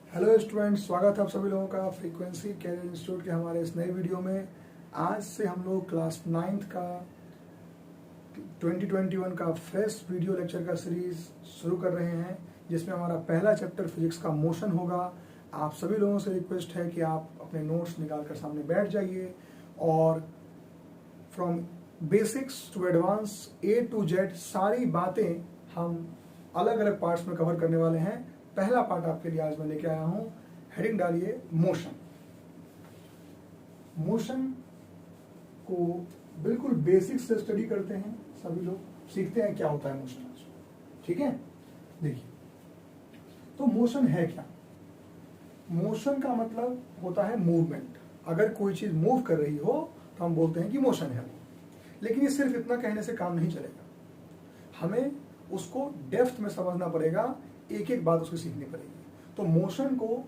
Hello students, स्वागत है आप सभी लोगों का फ्रीक्वेंसी कैरियर इंस्टीट्यूट के हमारे इस नए वीडियो में। आज से हम लोग क्लास 9th का 2021 का फर्स्ट वीडियो लेक्चर का सीरीज शुरू कर रहे हैं, जिसमें हमारा पहला चैप्टर फिजिक्स का मोशन होगा। आप सभी लोगों से रिक्वेस्ट है कि आप अपने नोट्स निकाल कर सामने बैठ जाइए और from basics to advance A to Z सारी बातें हम अलग अलग पार्ट्स में कवर करने वाले हैं। पहला पार्ट आपके लिए आज मैं लेके आया हूं, हेडिंग डालिए मोशन। मोशन को बिल्कुल बेसिक से स्टडी करते हैं, सभी लोग सीखते हैं क्या होता है मोशन आज। ठीक है, देखिए तो मोशन है क्या। मोशन का मतलब होता है मूवमेंट। अगर कोई चीज मूव कर रही हो तो हम बोलते हैं कि मोशन है। लेकिन ये सिर्फ इतना कहने से काम नहीं चलेगा, हमें उसको डेप्थ में समझना पड़ेगा, एक एक बात उसकी सीखनी पड़ेगी। तो मोशन को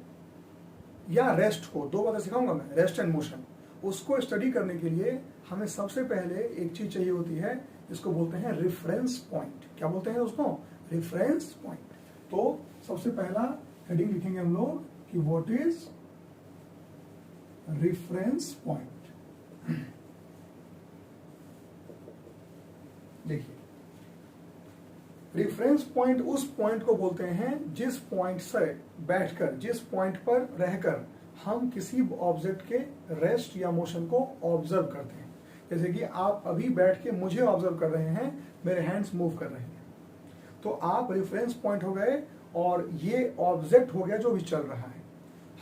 या रेस्ट को, दो बातें सिखाऊंगा मैं, रेस्ट एंड मोशन। उसको स्टडी करने के लिए हमें सबसे पहले एक चीज चाहिए होती है, इसको बोलते हैं रेफरेंस पॉइंट। क्या बोलते हैं उसको? Reference point. तो सबसे पहला हेडिंग लिखेंगे हम लोग कि व्हाट इज रेफरेंस पॉइंट। देखिए, रेफरेंस पॉइंट उस पॉइंट को बोलते हैं जिस पॉइंट से बैठकर, जिस पॉइंट पर रहकर हम किसी ऑब्जेक्ट के रेस्ट या मोशन को ऑब्जर्व करते हैं। जैसे कि आप अभी बैठ के मुझे ऑब्जर्व कर रहे हैं, मेरे हैंड्स मूव कर रहे हैं, तो आप रेफरेंस पॉइंट हो गए और ये ऑब्जेक्ट हो गया जो भी चल रहा है।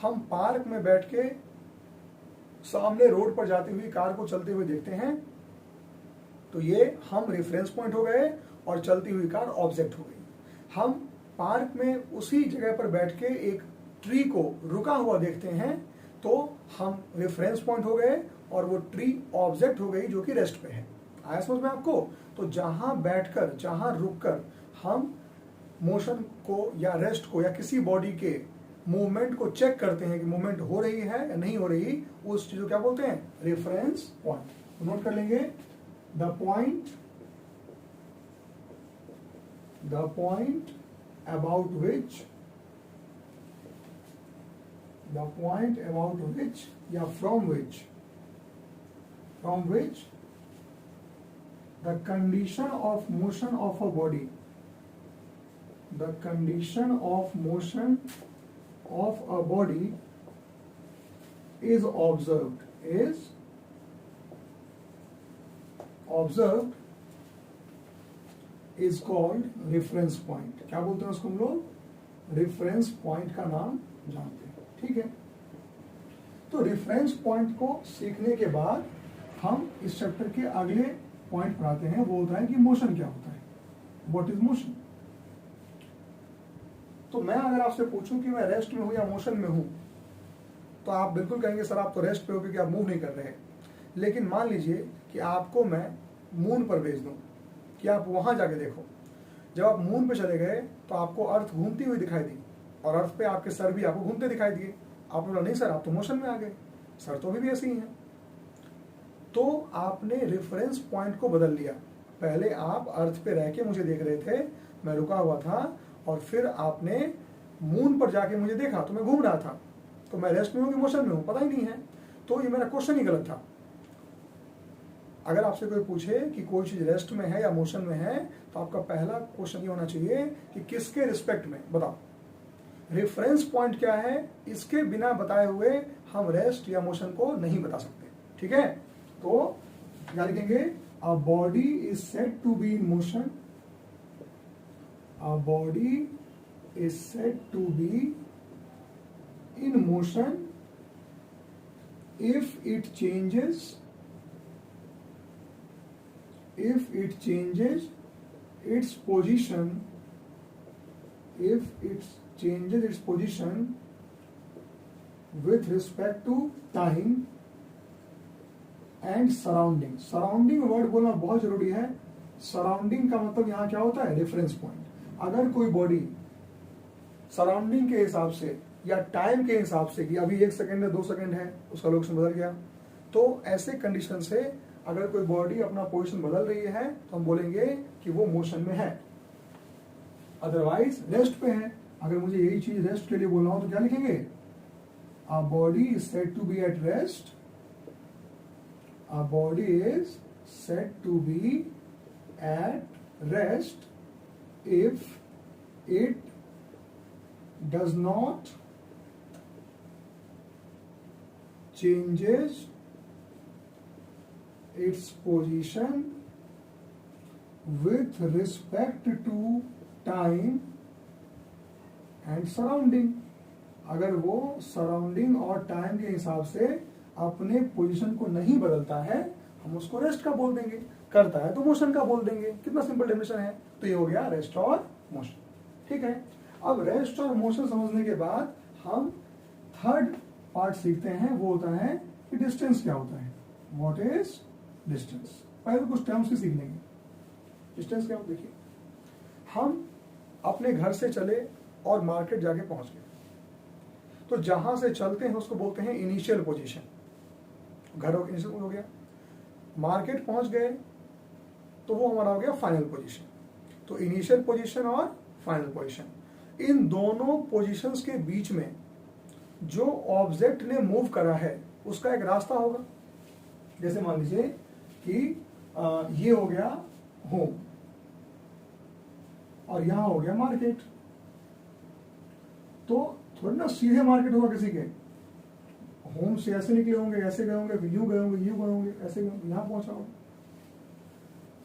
हम पार्क में बैठ के सामने रोड पर जाती हुई कार को चलते हुए देखते हैं, तो ये हम रेफरेंस पॉइंट हो गए और चलती हुई कार ऑब्जेक्ट हो गई। हम पार्क में उसी जगह पर बैठ के एक ट्री को रुका हुआ देखते हैं, तो हम रेफरेंस पॉइंट हो गए और वो ट्री ऑब्जेक्ट हो गई जो कि रेस्ट पे है। आया समझ में आपको? तो जहां बैठकर, जहां रुककर हम मोशन को या रेस्ट को या किसी बॉडी के मूवमेंट को चेक करते हैं कि मूवमेंट हो रही है या नहीं हो रही, उस चीज को क्या बोलते हैं? Reference point. नोट कर लेंगे, the point about which या from which the condition of motion of a body, the condition of motion of a body is observed is called reference point। क्या बोलते हैं उसको हम लोग? रेफरेंस पॉइंट का नाम जानते हैं। ठीक है, तो रेफरेंस पॉइंट को सीखने के बाद हम इस चैप्टर के अगले पॉइंट पर आते हैं। वो होता है कि मोशन क्या होता है, व्हाट इज मोशन। तो मैं अगर आपसे पूछूं कि मैं रेस्ट में हूं या मोशन में हूं, तो आप बिल्कुल कहेंगे सर आप तो रेस्ट पे हो क्योंकि आप मूव नहीं कर रहे हैं। लेकिन मान लीजिए कि आपको मैं मून पर भेज दूं कि आप वहां जाके देखो। जब आप मून पे चले गए तो आपको अर्थ घूमती हुई दिखाई दी और अर्थ पे आपके सर भी आपको घूमते दिखाई दिए। आपने बोला नहीं सर आप तो मोशन में आ गए, सर तो अभी भी ऐसे ही हैं। तो आपने रेफरेंस पॉइंट को बदल लिया। पहले आप अर्थ पे रह के मुझे देख रहे थे, मैं रुका हुआ था, और फिर आपने मून पर जाके मुझे देखा तो मैं घूम रहा था। तो मैं रेस्ट में हूं कि मोशन में हूं पता ही नहीं है। तो ये मेरा क्वेश्चन ही गलत था। अगर आपसे कोई पूछे कि कोई चीज रेस्ट में है या मोशन में है, तो आपका पहला क्वेश्चन ये होना चाहिए कि किसके रिस्पेक्ट में, बताओ। रेफरेंस पॉइंट क्या है, इसके बिना बताए हुए हम रेस्ट या मोशन को नहीं बता सकते। ठीक है, तो क्या लिखेंगे? A body is said to be in motion, a body is said to be in motion if it changes its position, with respect to time and surrounding। Surrounding word बोलना बहुत जरूरी है। सराउंडिंग का मतलब यहां क्या होता है? Reference point. अगर कोई बॉडी सराउंडिंग के हिसाब से या टाइम के हिसाब से कि अभी 1 सेकंड है 2 सेकंड है, उसका लोकेशन बदल गया, तो ऐसे कंडीशन से अगर कोई बॉडी अपना पोजीशन बदल रही है तो हम बोलेंगे कि वो मोशन में है। अदरवाइज रेस्ट पे है। अगर मुझे यही चीज रेस्ट के लिए बोलना हो तो क्या लिखेंगे? A body is said to be at rest, a body is said to be at rest if it does not changes its position with respect to time and surrounding। अगर वो सराउंडिंग और टाइम के हिसाब से अपने position को नहीं बदलता है, हम उसको रेस्ट का बोल देंगे। करता है तो मोशन का बोल देंगे। कितना सिंपल डेफिनेशन है। तो ये हो गया रेस्ट और मोशन। ठीक है, अब रेस्ट और मोशन समझने के बाद हम थर्ड पार्ट सीखते हैं, वो होता है कि डिस्टेंस क्या होता है। What is distance? पहले तो कुछ टर्म्स ही सीख लेंगे। डिस्टेंस क्या होता है? देखिए, हम अपने घर से चले और मार्केट जाके पहुंच गए, तो जहां से चलते हैं उसको बोलते हैं इनिशियल पोजीशन। घर इनिशियल हो गया। मार्केट पहुंच गए तो वो हमारा हो गया फाइनल पोजीशन। तो इनिशियल पोजीशन और फाइनल पोजीशन, इन दोनों पोजीशंस के बीच में जो ऑब्जेक्ट ने मूव करा है उसका एक रास्ता होगा। जैसे मान लीजिए कि ये हो गया होम और यहां हो गया मार्केट, तो थोड़ी ना सीधे मार्केट होगा किसी के। होम से ऐसे निकले होंगे, ऐसे गए होंगे, यूं गए होंगे, यूं गए होंगे, ऐसे गए होंगे, यहां पहुंचा होगा।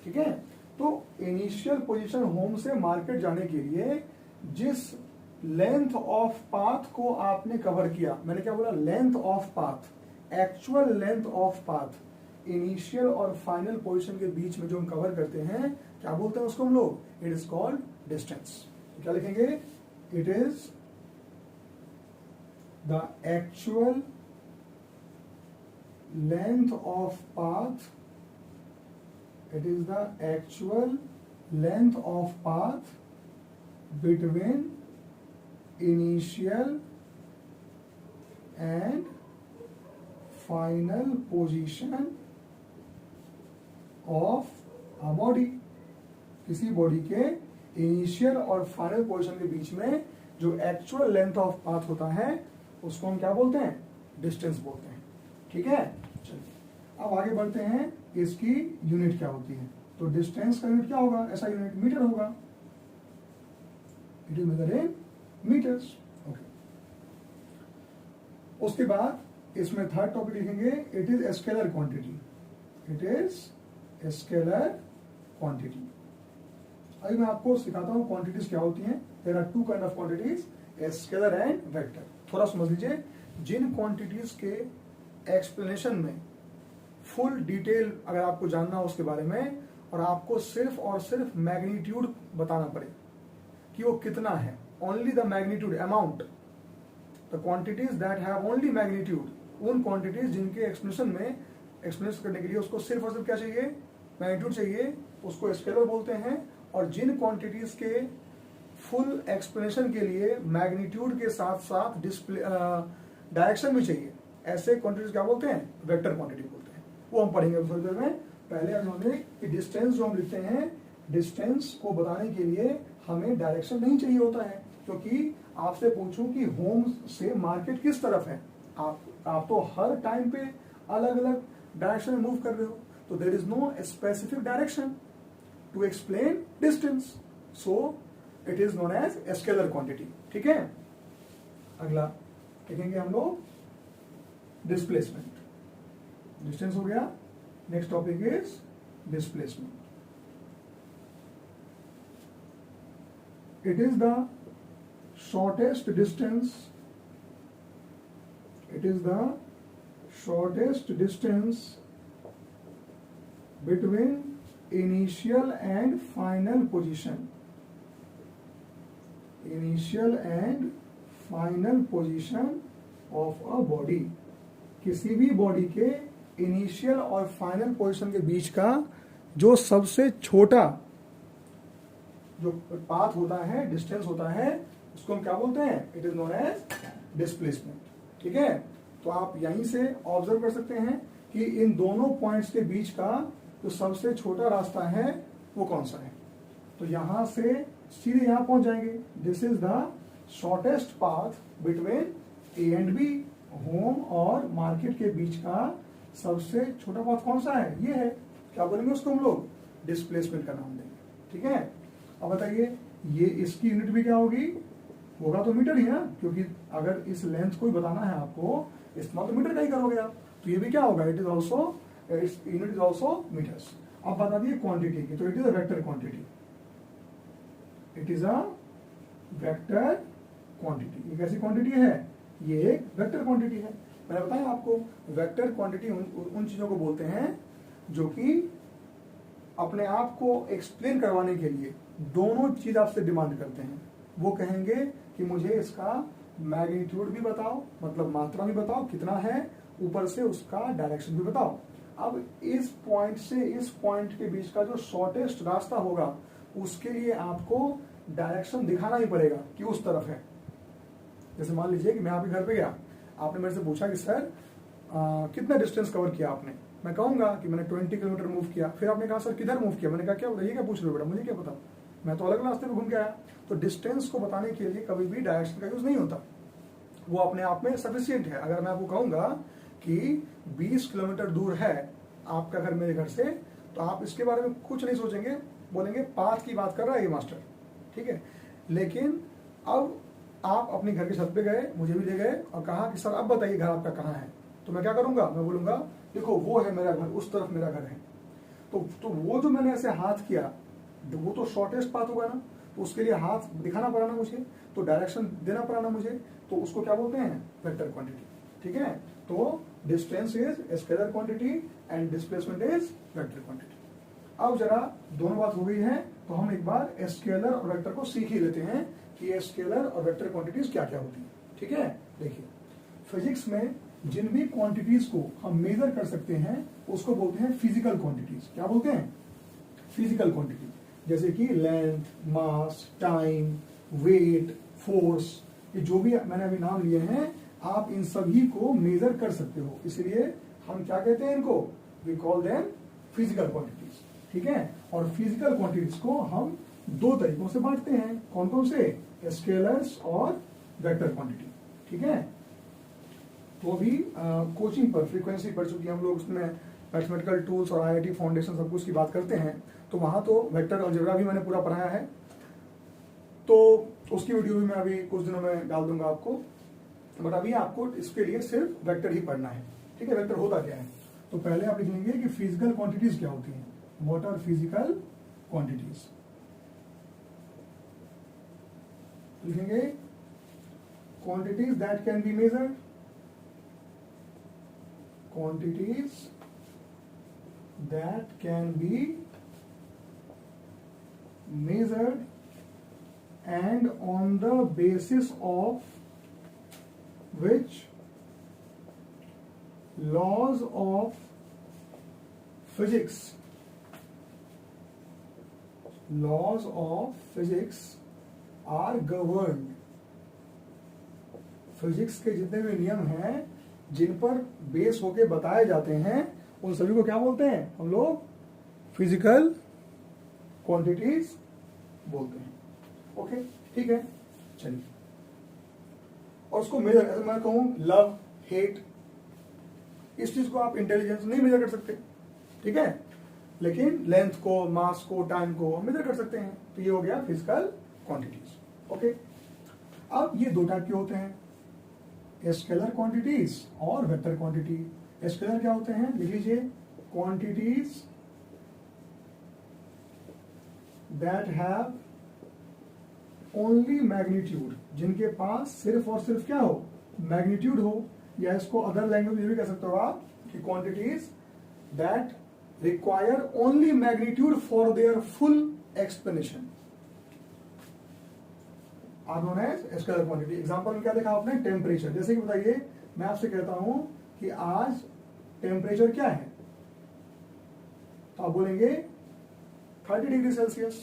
ठीक है, तो इनिशियल पोजीशन होम से मार्केट जाने के लिए जिस लेंथ ऑफ पाथ को आपने कवर किया, मैंने क्या बोला? Length of path, actual length of path initial और फाइनल पोजीशन के बीच में जो हम कवर करते हैं, क्या बोलते हैं उसको हम लोग? It is called distance. तो क्या लिखेंगे? It is the actual length of path, it is the actual length of path between initial and final position of a body। किसी बॉडी के इनिशियल और फाइनल पोजीशन के बीच में जो एक्चुअल लेंथ ऑफ पाथ होता है उसको हम क्या बोलते हैं? डिस्टेंस बोलते हैं। ठीक है, चलिए अब आगे बढ़ते हैं। इसकी यूनिट क्या होती है? तो डिस्टेंस का यूनिट क्या होगा? ऐसा यूनिट मीटर होगा। It is measured in metres. Okay, उसके बाद इसमें थर्ड टॉपिक लिखेंगे, it is scalar quantity. It is scalar quantity. अभी मैं आपको सिखाता हूं क्वांटिटीज क्या होती हैं। There are two kind of quantities, scalar and vector. थोड़ा समझ लीजिए, जिन क्वांटिटीज के एक्सप्लेनेशन में फुल डिटेल अगर आपको जानना हो उसके बारे में, और आपको सिर्फ और सिर्फ मैग्नीट्यूड बताना पड़े कि वो कितना है, only the magnitude amount, the quantities that have only magnitude, उन quantities जिनके एक्सप्लेनेशन में एक्सप्लेन करने के लिए उसको सिर्फ और सिर्फ क्या चाहिए? मैग्नीट्यूड चाहिए, उसको स्केलर बोलते हैं। और जिन क्वांटिटीज के फुल एक्सप्लेनेशन के लिए मैग्नीट्यूड के साथ साथ डिस्प्ले डायरेक्शन भी चाहिए, ऐसे क्वांटिटीज क्या बोलते हैं? वेक्टर क्वांटिटी बोलते हैं। वो हम पढ़ेंगे थोड़ी देर में। पहले हम समझे कि डिस्टेंस जो हम लिखते हैं, डिस्टेंस को बताने के लिए हमें डायरेक्शन नहीं चाहिए होता है। क्योंकि आपसे पूछूं कि होम से मार्केट किस तरफ है, आप तो हर टाइम पे अलग अलग डायरेक्शन में मूव कर रहे हो, तो there is no specific direction to explain distance, so it is known as scalar quantity. ठीक है, अगला लिखेंगे हम लोग डिस्प्लेसमेंट। डिस्टेंस हो गया, next topic is displacement. It is the shortest distance, it is the shortest distance between initial and final position, initial and final position of a body। किसी भी बॉडी के इनिशियल और फाइनल पोजीशन के बीच का जो सबसे छोटा जो पाथ होता है, डिस्टेंस होता है, उसको हम क्या बोलते हैं? It is known as displacement. ठीक है, तो आप यहीं से ऑब्जर्व कर सकते हैं कि इन दोनों पॉइंट्स के बीच का जो सबसे छोटा रास्ता है वो कौन सा है। तो यहां से सीधे यहां पहुंच जाएंगे। This is the shortest path between A and B, home और मार्केट के बीच का सबसे छोटा पाथ कौन सा है, ये है। क्या बोलेंगे उसको हम लोग, डिस्प्लेसमेंट का नाम देंगे, ठीक है। अब बताइए ये इसकी यूनिट भी क्या होगी, होगा तो मीटर ही ना, क्योंकि अगर इस लेंथ को बताना है आपको इस्तेमाल तो मीटर का ही करोगे आप, तो ये भी क्या होगा, it is also, its unit is also metres. अब बता दिए क्वांटिटी की, तो it is a vector quantity, it is a vector quantity. ये कैसी क्वांटिटी है, ये एक वेक्टर क्वांटिटी है। मैंने बताया आपको वेक्टर क्वांटिटी उन चीजों को बोलते हैं जो कि अपने आप को एक्सप्लेन करवाने के लिए दोनों चीज आपसे डिमांड करते हैं। वो कहेंगे कि मुझे इसका मैग्नीट्यूड भी बताओ, मतलब मात्रा भी बताओ कितना है, ऊपर से उसका डायरेक्शन भी बताओ। अब इस पॉइंट से इस पॉइंट के बीच का जो शॉर्टेस्ट रास्ता होगा उसके लिए आपको डायरेक्शन दिखाना ही पड़ेगा कि उस तरफ है। जैसे मान लीजिए कि मैं आपके घर पे गया, आपने मेरे से पूछा कि सर कितना डिस्टेंस कवर किया आपने, मैं कहूंगा कि मैंने 20 किलोमीटर मूव किया। फिर आपने कहा सर किधर मूव किया, मैंने कहा क्या बताइए, क्या पूछ रहे हो बेटा, मुझे क्या पता, मैं तो अलग रास्ते पे घूम के आया। तो डिस्टेंस को बताने के लिए कभी भी डायरेक्शन का यूज नहीं होता, वो अपने आप में सफिशियंट है। अगर मैं आपको कहूंगा कि 20 किलोमीटर दूर है आपका घर मेरे घर से, तो आप इसके बारे में कुछ नहीं सोचेंगे, बोलेंगे पाथ की बात कर रहा है ये मास्टर, ठीक है। लेकिन अब आप अपने घर के छत पे गए, मुझे भी ले गए और कहा कि सर अब बताइए घर आपका कहाँ है, तो मैं क्या करूंगा, मैं बोलूंगा देखो वो है मेरा घर, उस तरफ मेरा घर है। तो वो जो मैंने ऐसे हाथ किया वो तो शॉर्टेस्ट पाथ होगा ना, तो उसके लिए हाथ दिखाना पड़ा ना मुझे, तो डायरेक्शन देना पड़ा ना मुझे, तो उसको क्या बोलते हैं, वेक्टर क्वांटिटी, ठीक है। तो distance is scalar quantity and displacement is vector quantity. अब जरा दोनों बात हो गई है, तो हम एक बार स्केलर और वेक्टर को सीख ही लेते हैं कि ये स्केलर और वेक्टर क्वांटिटीज क्या क्या होती है, ठीक है। देखिए फिजिक्स में जिन भी क्वांटिटीज को हम मेजर कर सकते हैं उसको बोलते हैं फिजिकल क्वांटिटीज। क्या बोलते हैं, फिजिकल क्वांटिटी, जैसे कि लेंथ, मास, टाइम, वेट, फोर्स, ये जो भी मैंने अभी नाम लिए हैं आप इन सभी को मेजर कर सकते हो, इसलिए हम क्या कहते हैं इनको, we call them physical quantities, ठीक है। और फिजिकल क्वांटिटीज को हम दो तरीकों से बांटते हैं, कौन कौन से, स्केलर्स और वेक्टर क्वांटिटी, ठीक है। तो भी कोचिंग पर फ्रीक्वेंसी पढ़ चुकी हम लोग, उसमें मैथमेटिकल टूल्स और आईआईटी फाउंडेशन सब कुछ की बात करते हैं, तो वहां तो वेक्टर अलजेब्रा भी मैंने पूरा पढ़ाया है, तो उसकी वीडियो भी मैं अभी कुछ दिनों में डाल दूंगा आपको। बट अभी आपको इसके लिए सिर्फ वेक्टर ही पढ़ना है, ठीक है। वेक्टर होता क्या है, तो पहले आप लिख लेंगे कि फिजिकल क्वांटिटीज क्या होती हैं, व्हाट आर फिजिकल क्वांटिटीज, लिखेंगे quantities that can be measured, quantities that can be measured and on the basis of which laws of physics are governed। Physics के जितने भी नियम हैं जिन पर बेस होके बताए जाते हैं उन सभी को क्या बोलते हैं हम लोग, फिजिकल क्वांटिटीज बोलते हैं, ओके, ठीक है। चलिए, और उसको मेजर, ऐसे मैं कहूं लव, हेट, इस चीज को आप इंटेलिजेंस नहीं मेजर कर सकते, ठीक है, लेकिन लेंथ को, मास को, टाइम को मेजर कर सकते हैं, तो ये हो गया फिजिकल क्वांटिटीज, ओके। अब ये दो टाइप के होते हैं, स्केलर क्वांटिटीज और वेक्टर क्वांटिटी। स्केलर क्या होते हैं, लिख लीजिए, quantities that have only magnitude, जिनके पास सिर्फ और सिर्फ क्या हो, मैग्नीट्यूड हो, या इसको अदर लैंग्वेज में भी कह सकते हो आप कि quantities that require only magnitude for their full explanation are known as scalar quantity. Example में क्या देखा आपने, टेम्परेचर, जैसे कि बताइए मैं आपसे कहता हूं कि आज टेम्परेचर क्या है, तो आप बोलेंगे 30 डिग्री सेल्सियस।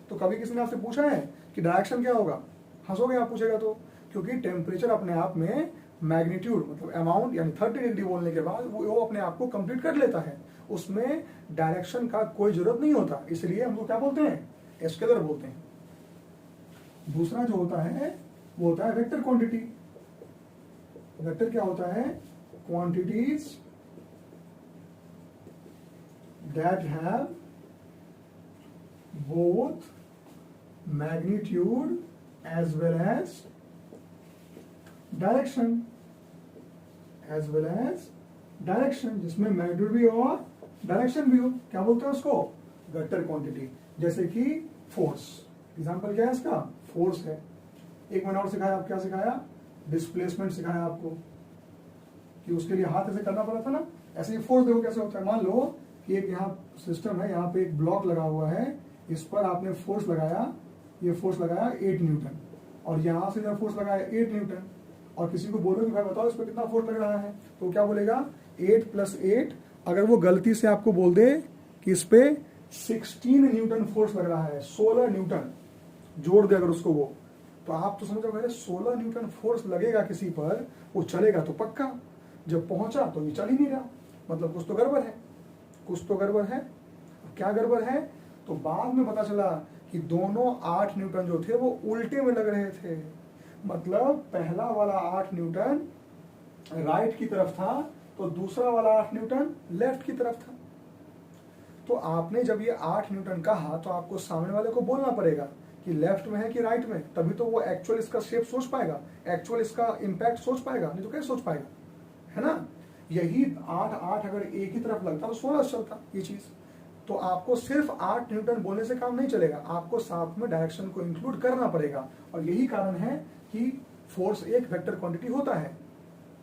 तो कभी किसी ने आपसे पूछा है कि डायरेक्शन क्या होगा, हंसोगे आप पूछेगा तो, क्योंकि टेम्परेचर अपने आप में मैग्नीट्यूड मतलब अमाउंट यानी 30 डिग्री बोलने के बाद वो अपने आप को कंप्लीट कर लेता है, उसमें डायरेक्शन का कोई जरूरत नहीं होता, इसलिए हम लोग क्या बोलते हैं, स्केलर बोलते हैं। दूसरा जो होता है वो होता है वेक्टर क्वांटिटी। वेक्टर क्या होता है? Quantities that have both magnitude as well as direction, जिसमें मैग्नीट्यूड भी हो और डायरेक्शन भी हो। क्या बोलते हैं उसको? Vector quantity. जैसे कि फोर्स, एग्जांपल क्या है इसका? फोर्स है। एक मैंने और सिखाया, आप क्या सिखाया? डिस्प्लेसमेंट सिखाया आपको, कि उसके लिए हाथ ऐसे करना पड़ा था ना। ऐसे ही फोर्स देखो कैसे होता है। मान लो कि एक यहाँ सिस्टम है, यहाँ पे एक ब्लॉक लगा हुआ है, इस पर आपने फोर्स लगाया, ये फोर्स लगाया 8 न्यूटन, और यहाँ से जब फोर्स लगाया 8 न्यूटन, और किसी को बोलो कि भाई बताओ इस पर कितना फोर्स लग रहा है, तो क्या बोलेगा? 8 + 8। अगर वो गलती से आपको बोल दे कि इस पे 16 न्यूटन फोर्स लग रहा है, 16 न्यूटन जोड़ दे अगर उसको वो, तो आप तो समझो 16 न्यूटन फोर्स लगेगा किसी पर, वो चलेगा तो पक्का। जब पहुंचा तो ये चल ही नहीं रहा, मतलब कुछ तो गड़बड़ है, कुछ तो गड़बड़ है। क्या गड़बड़ है? तो बाद में पता चला कि दोनों 8 न्यूटन जो थे वो उल्टे में लग रहे थे। मतलब पहला वाला 8 न्यूटन राइट की तरफ था, तो दूसरा वाला 8 न्यूटन लेफ्ट की तरफ था। तो आपने जब ये 8 न्यूटन कहा, तो आपको सामने वाले को बोलना पड़ेगा कि लेफ्ट में है कि राइट में, तभी तो वो एक्चुअल इसका शेप सोच पाएगा, एक्चुअल इसका इम्पैक्ट सोच पाएगा, नहीं तो कैसे सोच पाएगा, है ना। यही 8 अगर एक ही तरफ लगता तो 16 चलता ये चीज। तो आपको सिर्फ 8 न्यूटन बोलने से काम नहीं चलेगा, आपको साथ में डायरेक्शन को इंक्लूड करना पड़ेगा। और यही कारण है कि फोर्स एक वेक्टर क्वांटिटी होता है।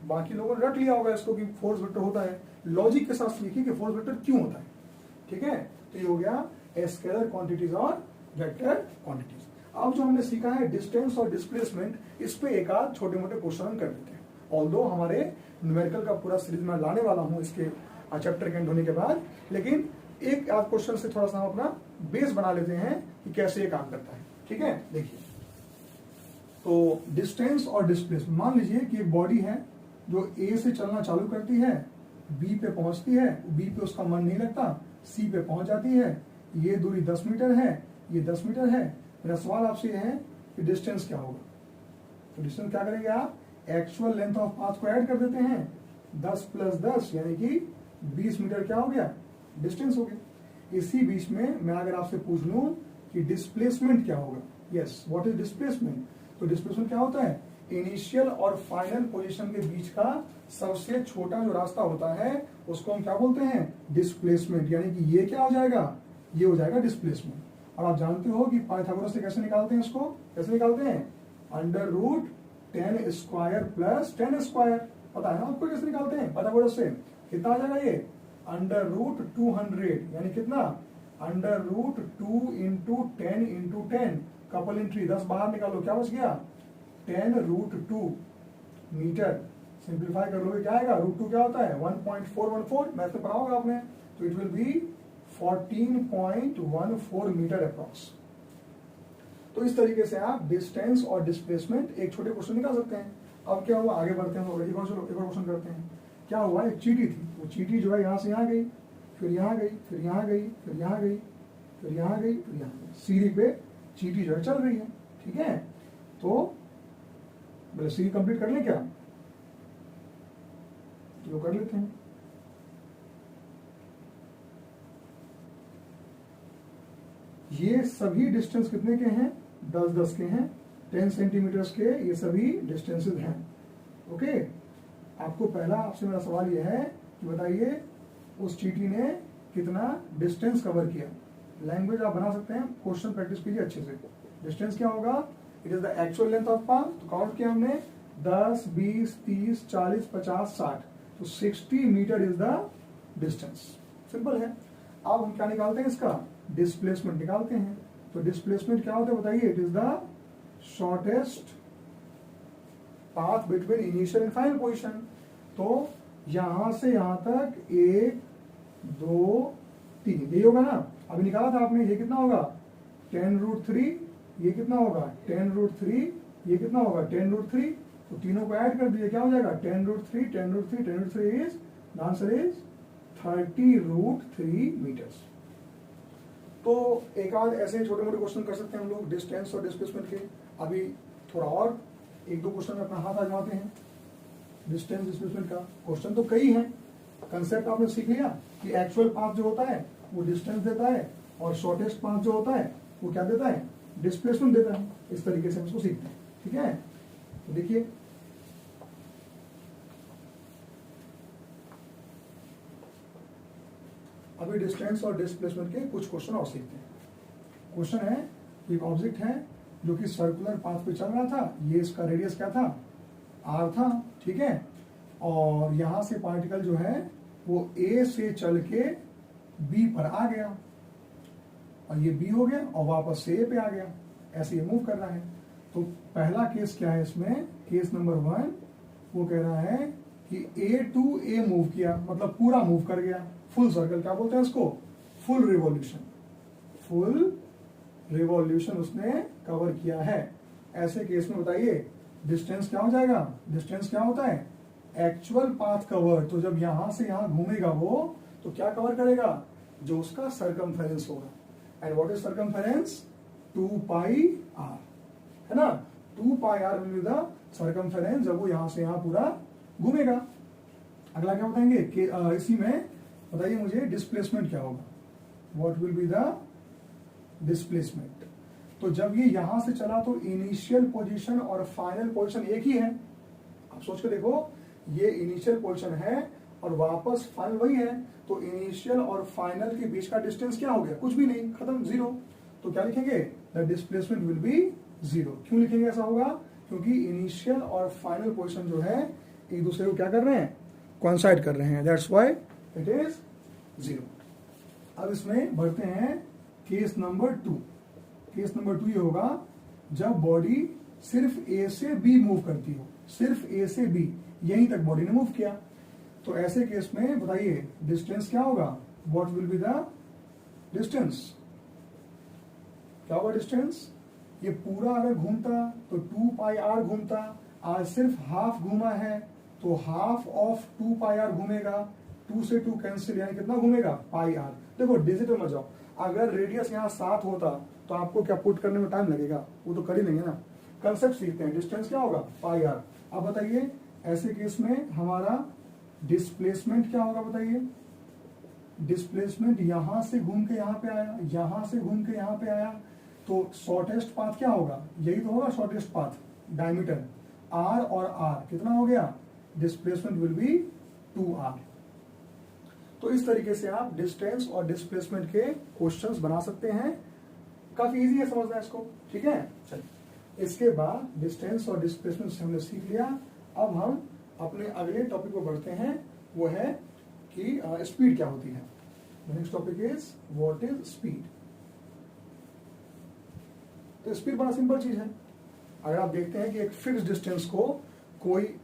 बाकी लोगों ने रट लिया होगा इसको कि फोर्स वेक्टर होता है, लॉजिक के साथ सीखिए कि फोर्स वेक्टर क्यों होता है। ठीक है, तो ये हो गया स्केलर क्वांटिटीज और वेक्टर क्वांटिटीज। अब जो हमने सीखा है डिस्टेंस और डिस्प्लेसमेंट, इस पे एक आध छोटे मोटे क्वेश्चन कर देते हैं। ऑल्दो हमारे न्यूमेरिकल का पूरा सीरीज मैं लाने वाला हूं इसके चैप्टर के एंड होने के बाद, लेकिन एक आध क्वेश्चन से थोड़ा सा हम अपना बेस बना लेते हैं कि कैसे ये काम करता है। ठीक है, देखिए, तो डिस्टेंस और डिस्प्लेसमेंट। मान लीजिए कि एक बॉडी है जो ए से चलना चालू करती है, बी पे पहुंचती है, बी पे उसका मन नहीं लगता, सी पे पहुंच जाती है। ये दूरी 10 मीटर है, ये 10 मीटर है। मेरा सवाल आपसे यह है कि डिस्टेंस क्या होगा? तो डिस्टेंस क्या करेंगे आप? एक्चुअल लेंथ ऑफ पाथ को ऐड कर देते हैं, 10 + 10 यानी कि 20 मीटर क्या हो गया? डिस्टेंस हो गया। इसी बीच में मैं अगर आपसे पूछ लूं कि डिस्प्लेसमेंट क्या होगा? Yes, what is displacement? तो डिस्प्लेसमेंट क्या होता है? इनिशियल और फाइनल पोजीशन के बीच का सबसे छोटा जो रास्ता होता है उसको हम क्या बोलते हैं? डिस्प्लेसमेंट। यानी कि ये क्या हो जाएगा? ये हो जाएगा डिस्प्लेसमेंट। और आप जानते हो कि पाइथागोरस से कैसे निकालते हैं इसको? कैसे निकालते हैं? √10² + 10²। पता है ना आपको कैसे निकालते हैं पाइथागोरस से? कितना आ जाएगा ये? √200 यानी कितना? √2 × 10 × 10। कपल इंट्री 10 बाहर निकालो, क्या बच गया? 10√2 मीटर। सिंप्लीफाई कर लोगे क्या आएगा? √2 क्या होता है? 1.414। मैथ में पढ़ा होगा आपने। तो it will be 14.14 metre approx. तो इस तरीके से आप डिस्टेंस और डिस्प्लेसमेंट एक छोटे क्वेश्चन निकाल सकते हैं। अब क्या हुआ? आगे बढ़ते हैं, एक और क्वेश्चन करते हैं। क्या हुआ? एक चीटी थी, वो चीटी जो है यहाँ से यहाँ गई, फिर यहाँ गई, फिर यहाँ गई, फिर यहाँ गई, फिर यहाँ गई, फिर यहाँ गई। सीढ़ी पे चीटी जो है चल रही है। ठीक है, तो बोले सीढ़ी कंप्लीट कर लें क्या? तो कर लेते हैं। ये सभी डिस्टेंस कितने के हैं? 10-10 के हैं, 10 सेंटीमीटर्स के ये सभी डिस्टेंसेस हैं। ओके, आपको पहला आपसे मेरा सवाल यह है कि बताइए उस चीटी ने कितना डिस्टेंस कवर किया। लैंग्वेज आप बना सकते हैं, क्वेश्चन प्रैक्टिस कीजिए अच्छे से। डिस्टेंस क्या होगा? It is the actual length of path. तो काउंट किया हमने 10, 20, 30, 40, 50, 60। तो 60 metre is the distance. Simple है। अब हम क्या निकालते हैं? इसका डिस्प्लेसमेंट निकालते हैं। तो डिस्प्लेसमेंट क्या होता है बताइए? It is the shortest path between initial and final position. तो यहां से यहां तक 1, 2, 3 यही होगा ना? अभी निकाला था आपने, ये कितना होगा? 10√3। ये कितना होगा? 10√3। ये कितना होगा? 10√3। तो तीनों को ऐड कर दीजिए, क्या हो जाएगा? 10√3, 10√3, 10√3 is the answer is 30√3 metres. तो एक आध ऐसे छोटे मोटे क्वेश्चन कर सकते हैं हम लोग डिस्टेंस और डिस्प्लेसमेंट के। अभी थोड़ा और एक दो क्वेश्चन में अपना हाथ आजमाते हैं। डिस्टेंस डिस्प्लेसमेंट का क्वेश्चन तो कई है, कंसेप्ट आपने सीख लिया कि एक्चुअल पाथ जो होता है वो डिस्टेंस देता है और शॉर्टेस्ट पाथ जो होता है वो क्या देता है, डिस्प्लेसमेंट देता है। इस तरीके से हम इसको सीखते हैं, ठीक है। तो देखिए अभी डिस्टेंस और डिस्प्लेसमेंट के कुछ क्वेश्चन और सीखते हैं। क्वेश्चन है एक ऑब्जेक्ट है जो कि सर्कुलर पाथ पे चल रहा था, ये इसका रेडियस क्या था, आर था, ठीक है। और यहां से पार्टिकल जो है वो ए से चल के बी पर आ गया और ये बी हो गया और वापस से ए पे आ गया, ऐसे ये मूव कर रहा है। तो पहला केस क्या है इसमें, केस नंबर 1 वो कह रहा है कि ए टू ए मूव किया, मतलब पूरा मूव कर गया, फुल सर्कल, क्या बोलते हैं इसको, फुल रिवॉल्यूशन। फुल रिवॉल्यूशन उसने कवर किया है। ऐसे केस में बताइए डिस्टेंस क्या हो जाएगा, डिस्टेंस क्या होता है, एक्चुअल पाथ कवर। तो जब यहां से यहां घूमेगा वो तो क्या कवर करेगा, जो उसका सरकमफेरेंस होगा। And what is circumference, 2 pi r, है ना। 2 pi r will be the circumference जब वो यहां से यहां पूरा घूमेगा। अगला क्या बताएंगे कि इसी में बताइए मुझे डिस्प्लेसमेंट क्या होगा, what will be the displacement. तो जब ये यहां से चला तो इनिशियल पोजीशन और फाइनल पोजीशन एक ही है। आप सोच के देखो, ये इनिशियल पोजीशन है और वापस फाइनल वही है, तो इनिशियल और फाइनल के बीच का डिस्टेंस क्या हो गया, कुछ भी नहीं, खत्म, 0। तो क्या लिखेंगे, द डिस्प्लेसमेंट विल बी 0। क्यों लिखेंगे ऐसा होगा, क्योंकि इनिशियल और फाइनल पोजीशन जो है एक दूसरे को क्या कर रहे हैं, कोइंसाइड कर रहे हैं, दैट्स व्हाई इट इज 0। अब इसमें बढ़ते हैं केस नंबर 2। केस नंबर 2 ये होगा जब बॉडी सिर्फ ए से बी मूव करती हो, सिर्फ ए से बी, यहीं तक बॉडी ने मूव किया। तो ऐसे केस में बताइए डिस्टेंस क्या होगा, what will be the distance, क्या होगा डिस्टेंस। ये पूरा अगर घूमता तो 2 पाई आर घूमता, आज सिर्फ हाफ घूमा है तो हाफ ऑफ 2 पाई आर घूमेगा, 2 से 2 कैंसिल, यानी कितना घूमेगा, पाई आर। देखो डिजिटल मत जाओ, अगर रेडियस यहाँ 7 होता तो आपको क्या पुट करने में टाइम लगेगा, वो तो कर ही लेंगे ना। कंसेप्ट सीखते हैं, डिस्टेंस क्या होगा, पाई आर। अब बताइए ऐसे केस में हमारा डिस्प्लेसमेंट क्या होगा, बताइए। डिस्प्लेसमेंट यहां से घूम के यहां पे आया, यहां से घूम के यहां पे आया, तो शॉर्टेस्ट पाथ क्या होगा, यही तो होगा शॉर्टेस्ट पाथ, डायमीटर आर और आर कितना हो गया, डिस्प्लेसमेंट विल बी 2r। तो इस तरीके से आप डिस्टेंस और डिस्प्लेसमेंट के क्वेश्चंस बना सकते हैं, काफी इजी है समझना इसको, ठीक है। चलिए इसके बाद डिस्टेंस और डिस्प्लेसमेंट से हमने सीख लिया। अब हम अपने अगले टॉपिक को बढ़ते हैं, वो है कि स्पीड क्या होती है। Next topic is what is speed. तो स्पीड बड़ा सिंपल चीज है। अगर आप देखते हैं कि एक फिक्स डिस्टेंस को कोई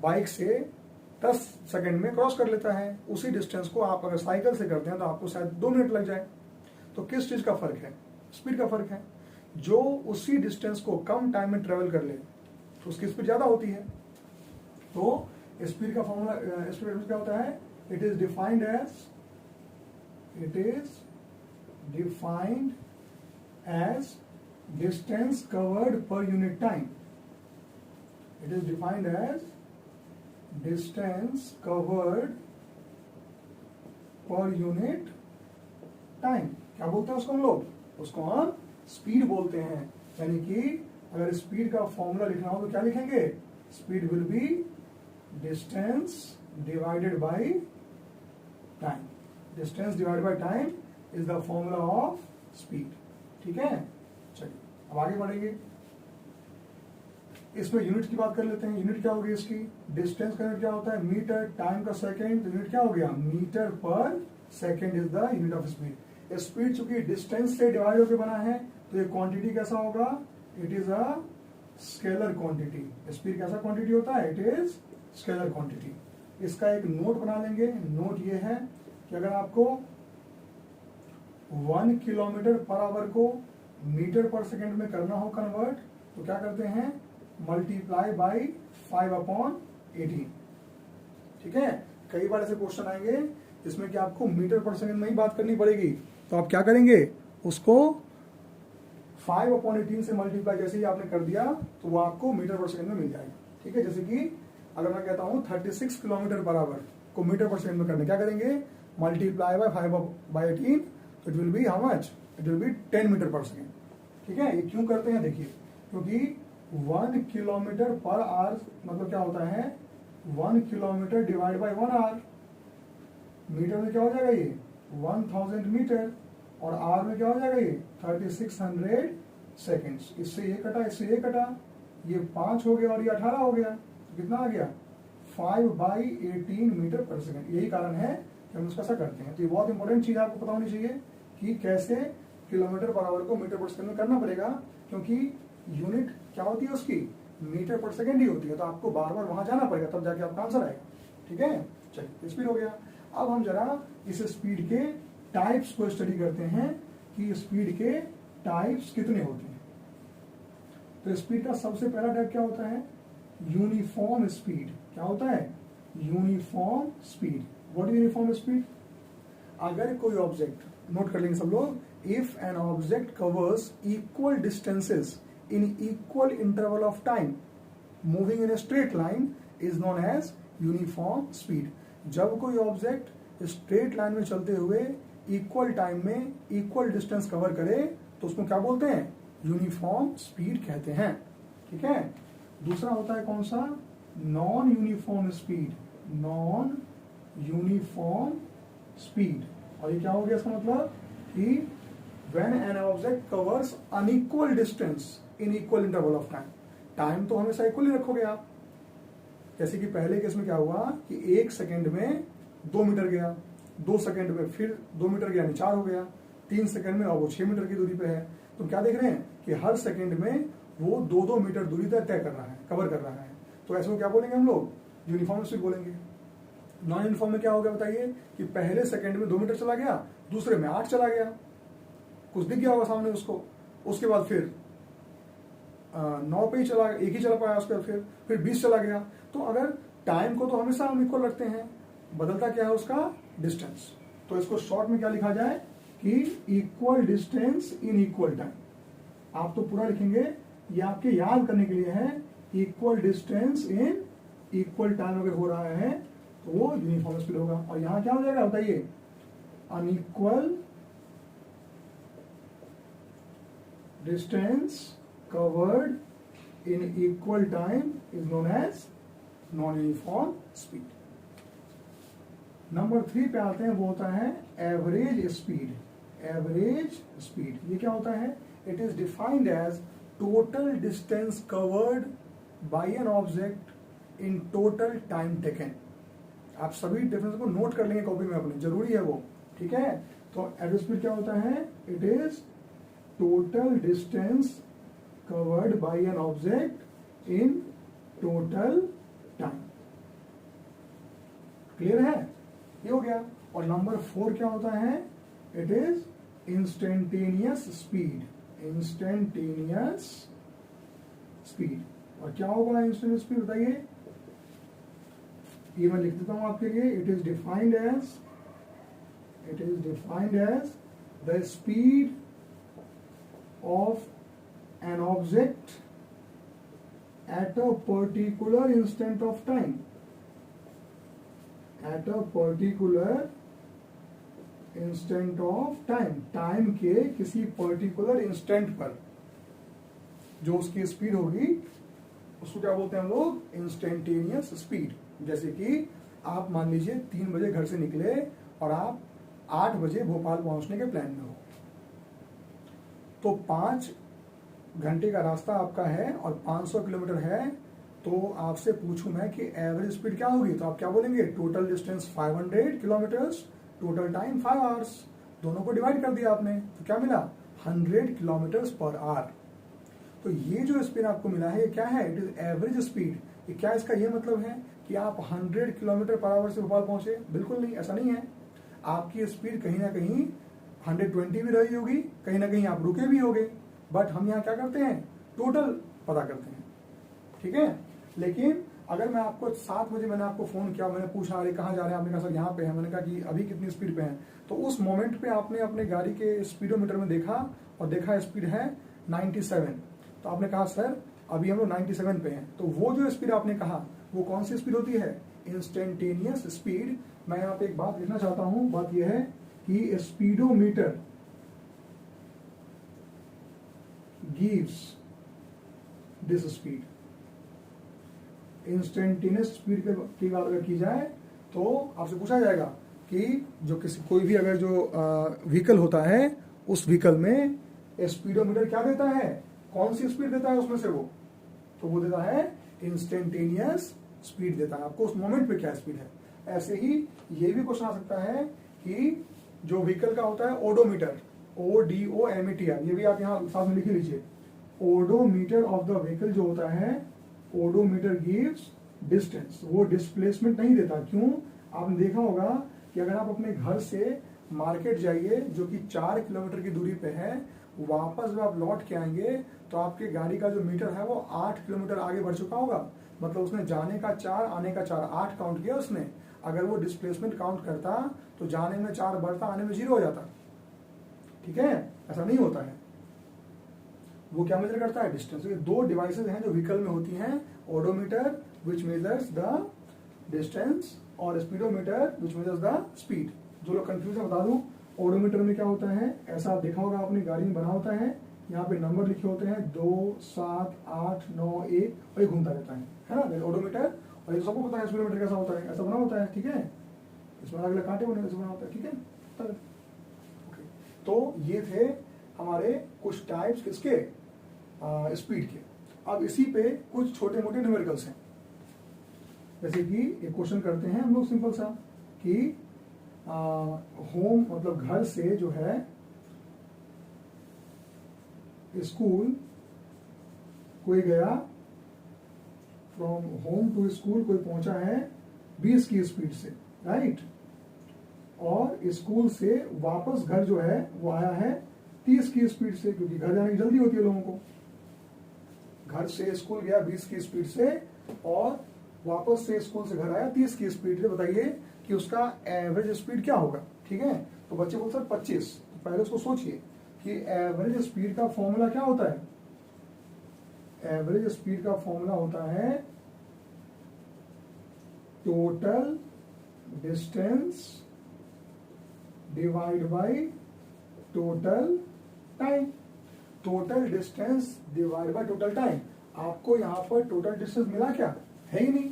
बाइक से 10 सेकंड में क्रॉस कर लेता है, उसी डिस्टेंस को आप अगर साइकिल से करते हैं तो आपको शायद 2 मिनट लग जाए। तो किस चीज का फर्क है, स्पीड का फर्क है। जो उसी डिस्टेंस को कम टाइम में ट्रेवल कर ले तो उसकी स्पीड ज्यादा होती है। तो स्पीड का फॉर्मूला, स्पीड क्या होता है, it is defined as distance covered per unit time. It is defined as distance covered per unit time. क्या बोलते हैं उसको हम लोग, उसको हम स्पीड बोलते हैं। यानी कि अगर स्पीड का फॉर्मूला लिखना हो तो क्या लिखेंगे, speed will be distance divided by time. Distance divided by time is the formula of speed, ठीक है। चलिए अब आगे बढ़ेंगे, इसमें यूनिट की बात कर लेते हैं। यूनिट क्या होगी इसकी, डिस्टेंस का यूनिट क्या होता है, मीटर, टाइम का सेकेंड, तो यूनिट क्या हो गया, मीटर पर second is the unit of speed. Speed चूंकि डिस्टेंस से डिवाइड होकर बना है तो ये क्वांटिटी कैसा होगा, it is a scalar quantity. Speed कैसा क्वांटिटी होता है, इट इज स्केलर क्वांटिटी। इसका एक नोट बना लेंगे। नोट ये है कि अगर आपको 1 किलोमीटर पर आवर को मीटर पर सेकेंड में करना हो कन्वर्ट, तो क्या करते हैं, मल्टीप्लाई बाई 5/18, ठीक है। कई बार ऐसे क्वेश्चन आएंगे जिसमें कि आपको मीटर पर सेकेंड में ही बात करनी पड़ेगी, तो आप क्या करेंगे, उसको 5/18 से मल्टीप्लाई जैसे ही आपने कर दिया तो वो आपको मीटर पर सेकंड में मिल जाएगा। ठीक है, जैसे कि अगर मैं कहता हूँ 36 किलोमीटर पर आवर को मीटर पर सेकंड में करने, क्या करेंगे, मल्टीप्लाई बाय 5/18, तो it will be how much, it will be 10 metre per second. ठीक है, ये क्यों करते हैं देखिए, क्योंकि 1 किलोमीटर पर आवर मतलब क्या होता है, 1 kilometre divide by 1 hour. Metre में क्या हो जाएगा ये 1000 मीटर, और आवर में क्या हो जाएगा ये 3600 सेकेंड्स। इससे ये कटा, इससे ये कटा, ये 5 हो गया और ये 18 हो गया, तो कितना आ गया 5/18 मीटर पर सेकेंड। यही कारण है कि हम इसका ऐसा करते हैं। तो ये बहुत इंपॉर्टेंट चीज आपको पता होनी चाहिए कि कैसे किलोमीटर पर आवर को मीटर पर सेकेंड में करना पड़ेगा, क्योंकि यूनिट क्या होती है उसकी, मीटर पर सेकेंड ही होती है। तो आपको बार बार वहां जाना पड़ेगा, तब जाके आपका आंसर आएगा। ठीक है, चलिए स्पीड हो गया। अब हम जरा इस स्पीड के टाइप्स को स्टडी करते हैं कि स्पीड के टाइप्स कितने होते हैं। तो स्पीड का सबसे पहला टाइप क्या होता है, यूनिफॉर्म स्पीड। क्या होता है, uniform speed. What is uniform speed, अगर कोई ऑब्जेक्ट, नोट कर लेंगे सब लोग, if an object covers equal distances in equal interval of time moving in a straight line is known as uniform speed. जब कोई ऑब्जेक्ट स्ट्रेट लाइन में चलते हुए इक्वल टाइम में इक्वल डिस्टेंस कवर करे तो उसको क्या बोलते हैं, यूनिफॉर्म स्पीड कहते हैं। ठीक है, दूसरा होता है कौन सा, non uniform speed. Non uniform speed, और ये क्या हो गया इसका मतलब कि when an object covers unequal distance in equal interval of time. Time तो हमेशा इक्वल ही रखोगे आप। जैसे कि पहले केस में क्या हुआ कि 1 सेकेंड में 2 मीटर गया, 2 सेकेंड में फिर 2 मीटर गया, 4 हो गया, 3 सेकेंड में अब वो 6 मीटर की दूरी पे है। तो क्या देख रहे हैं कि हर सेकेंड में वो 2-2 मीटर दूरी तय कर रहा है, कवर कर रहा है। तो ऐसे को क्या बोलेंगे हम लोग, यूनिफॉर्म स्पीड बोलेंगे। नॉन यूनिफॉर्म में क्या हो गया बताइए, कि पहले सेकेंड में 2 मीटर चला गया, दूसरे में 8 चला गया, कुछ दिख गया होगा सामने उसको, उसके बाद फिर 9 पे ही चला, एक ही चला पाया, उसके बाद फिर 20 चला गया। तो अगर टाइम को तो हमेशा हम इक्वल रखते हैं, बदलता क्या है उसका डिस्टेंस। तो इसको शॉर्ट में क्या लिखा जाए कि equal distance in equal time. आप तो पूरा लिखेंगे, ये आपके याद करने के लिए है। Equal distance in equal time अगर हो रहा है तो वो यूनिफॉर्म स्पीड होगा। और यहां क्या हो जाएगा बताइए, unequal distance covered in equal time is known as non uniform speed. Number 3 पे आते हैं, वो होता है एवरेज स्पीड। एवरेज स्पीड ये क्या होता है, it is defined as total distance covered by an object in total time taken. आप सभी डिफरेंस को नोट कर लेंगे कॉपी में अपने, जरूरी है वो। ठीक है, तो एवरेज स्पीड क्या होता है, it is total distance covered by an object in total time. Clear है, ये हो गया। और नंबर 4 क्या होता है, it is instantaneous speed. Instantaneous speed, और क्या होगा इंस्टेंटेनियस स्पीड बताइए, ये मैं लिख देता हूं आपके लिए। It is defined as the speed of an object at a particular instant of time. At a particular instant of time, time के किसी पर्टिकुलर इंस्टेंट पर जो उसकी स्पीड होगी उसको क्या बोलते हैं हम लोग, इंस्टेंटेनियस स्पीड। जैसे कि आप मान लीजिए 3 बजे घर से निकले और आप 8 बजे भोपाल पहुंचने के प्लान में हो, तो 5 घंटे का रास्ता आपका है और 500 किलोमीटर है। तो आपसे पूछूं मैं कि एवरेज स्पीड क्या होगी, तो आप क्या बोलेंगे, total distance 500 kilometres, total time 5 hours. दोनों को डिवाइड कर दिया आपने, तो क्या मिला, 100 किलोमीटर्स पर आवर। तो ये जो स्पीड आपको मिला है ये क्या है, इट इज एवरेज स्पीड। ये क्या, इसका ये मतलब है कि आप 100 किलोमीटर पर आवर से भोपाल पहुंचे, बिल्कुल नहीं, ऐसा नहीं है। आपकी स्पीड कहीं ना कहीं 120 भी रही होगी, कहीं ना कहीं आप रुके भी होगे, बट हम यहाँ क्या करते हैं, टोटल पता करते हैं। ठीक है, लेकिन अगर मैं आपको 7 बजे मैंने आपको फोन किया, मैंने पूछा अरे कहाँ जा रहे हैं, आपने कहा सर यहाँ पे है, मैंने कहा कि अभी कितनी स्पीड पे है, तो उस मोमेंट पे आपने अपने गाड़ी के स्पीडोमीटर में देखा और देखा स्पीड है 97। तो आपने कहा सर अभी हम लोग 97 पे हैं, तो वो जो स्पीड आपने कहा वो कौन सी स्पीड होती है? Instantaneous speed. मैं यहाँ पे एक बात लिखना चाहता हूं, बात यह है कि speedometer gives this speed. Instantaneous speed की बात अगर की जाए तो आपसे पूछा जाएगा कि जो किसी कोई भी अगर जो व्हीकल होता है उस व्हीकल में स्पीडोमीटर क्या देता है, कौन सी स्पीड देता है उसमें से वो, तो वो देता है इंस्टेंटेनियस स्पीड देता है आपको, उस मोमेंट पे क्या स्पीड है। ऐसे ही ये भी क्वेश्चन आ सकता है कि जो व्हीकल का होता है ओडोमीटर, ODOMETR, ये भी आप यहाँ साथ में लिख लीजिए। ओडोमीटर ऑफ द व्हीकल जो होता है, ओडोमीटर गिव्स डिस्टेंस, वो डिस्प्लेसमेंट नहीं देता। क्यों? आपने देखा होगा कि अगर आप अपने घर से मार्केट जाइए जो कि 4 किलोमीटर की दूरी पे है, वापस जब आप लौट के आएंगे तो आपके गाड़ी का जो मीटर है वो 8 किलोमीटर आगे बढ़ चुका होगा। मतलब उसने जाने का 4, आने का 4, 8 काउंट किया उसने। अगर वो डिस्प्लेसमेंट काउंट करता तो जाने में 4 बढ़ता, आने में 0 हो जाता। ठीक है, ऐसा नहीं होता है। वो क्या मेजर करता है? डिस्टेंस। ये दो डिवाइसेस हैं जो व्हीकल में होती हैं, odometer which measures the distance और speedometer which measures the speed. जो लोग कंफ्यूज है बता दूं, ओडोमीटर में क्या होता है, ऐसा देखा होगा आपने गाड़ी में बना होता है, यहाँ पे नंबर लिखे होते हैं 2, 7, 8, 9, 1 और ये घूमता रहता है ना ओडोमीटर। और ये सबको पता है स्पीडोमीटर कैसा होता है, ऐसा बना होता है। ठीक है, इसमें अलग अलग कांटे बने बना होता है। ठीक है, ओके। तो ये थे हमारे कुछ टाइप्स किसके, स्पीड के। अब इसी पे कुछ छोटे मोटे न्यूमेरिकल्स हैं। जैसे कि एक क्वेश्चन करते हैं हम लोग सिंपल सा कि होम मतलब घर से जो है स्कूल कोई गया, फ्रॉम होम टू स्कूल कोई पहुंचा है 20 की स्पीड से, राइट, और स्कूल से वापस घर जो है वो आया है 30 की स्पीड से, क्योंकि घर जाने की जल्दी होती है लोगों को। घर से स्कूल गया 20 की स्पीड से और वापस से स्कूल से घर आया 30 की स्पीड से। बताइए कि उसका एवरेज स्पीड क्या होगा। ठीक है, तो बच्चे बोलते हैं 25। तो पहले उसको सोचिए कि एवरेज स्पीड का फॉर्मूला क्या होता है। एवरेज स्पीड का फॉर्मूला होता है total distance divide by total time. Total distance divide by total time. आपको यहाँ पर टोटल डिस्टेंस मिला क्या? है ही नहीं।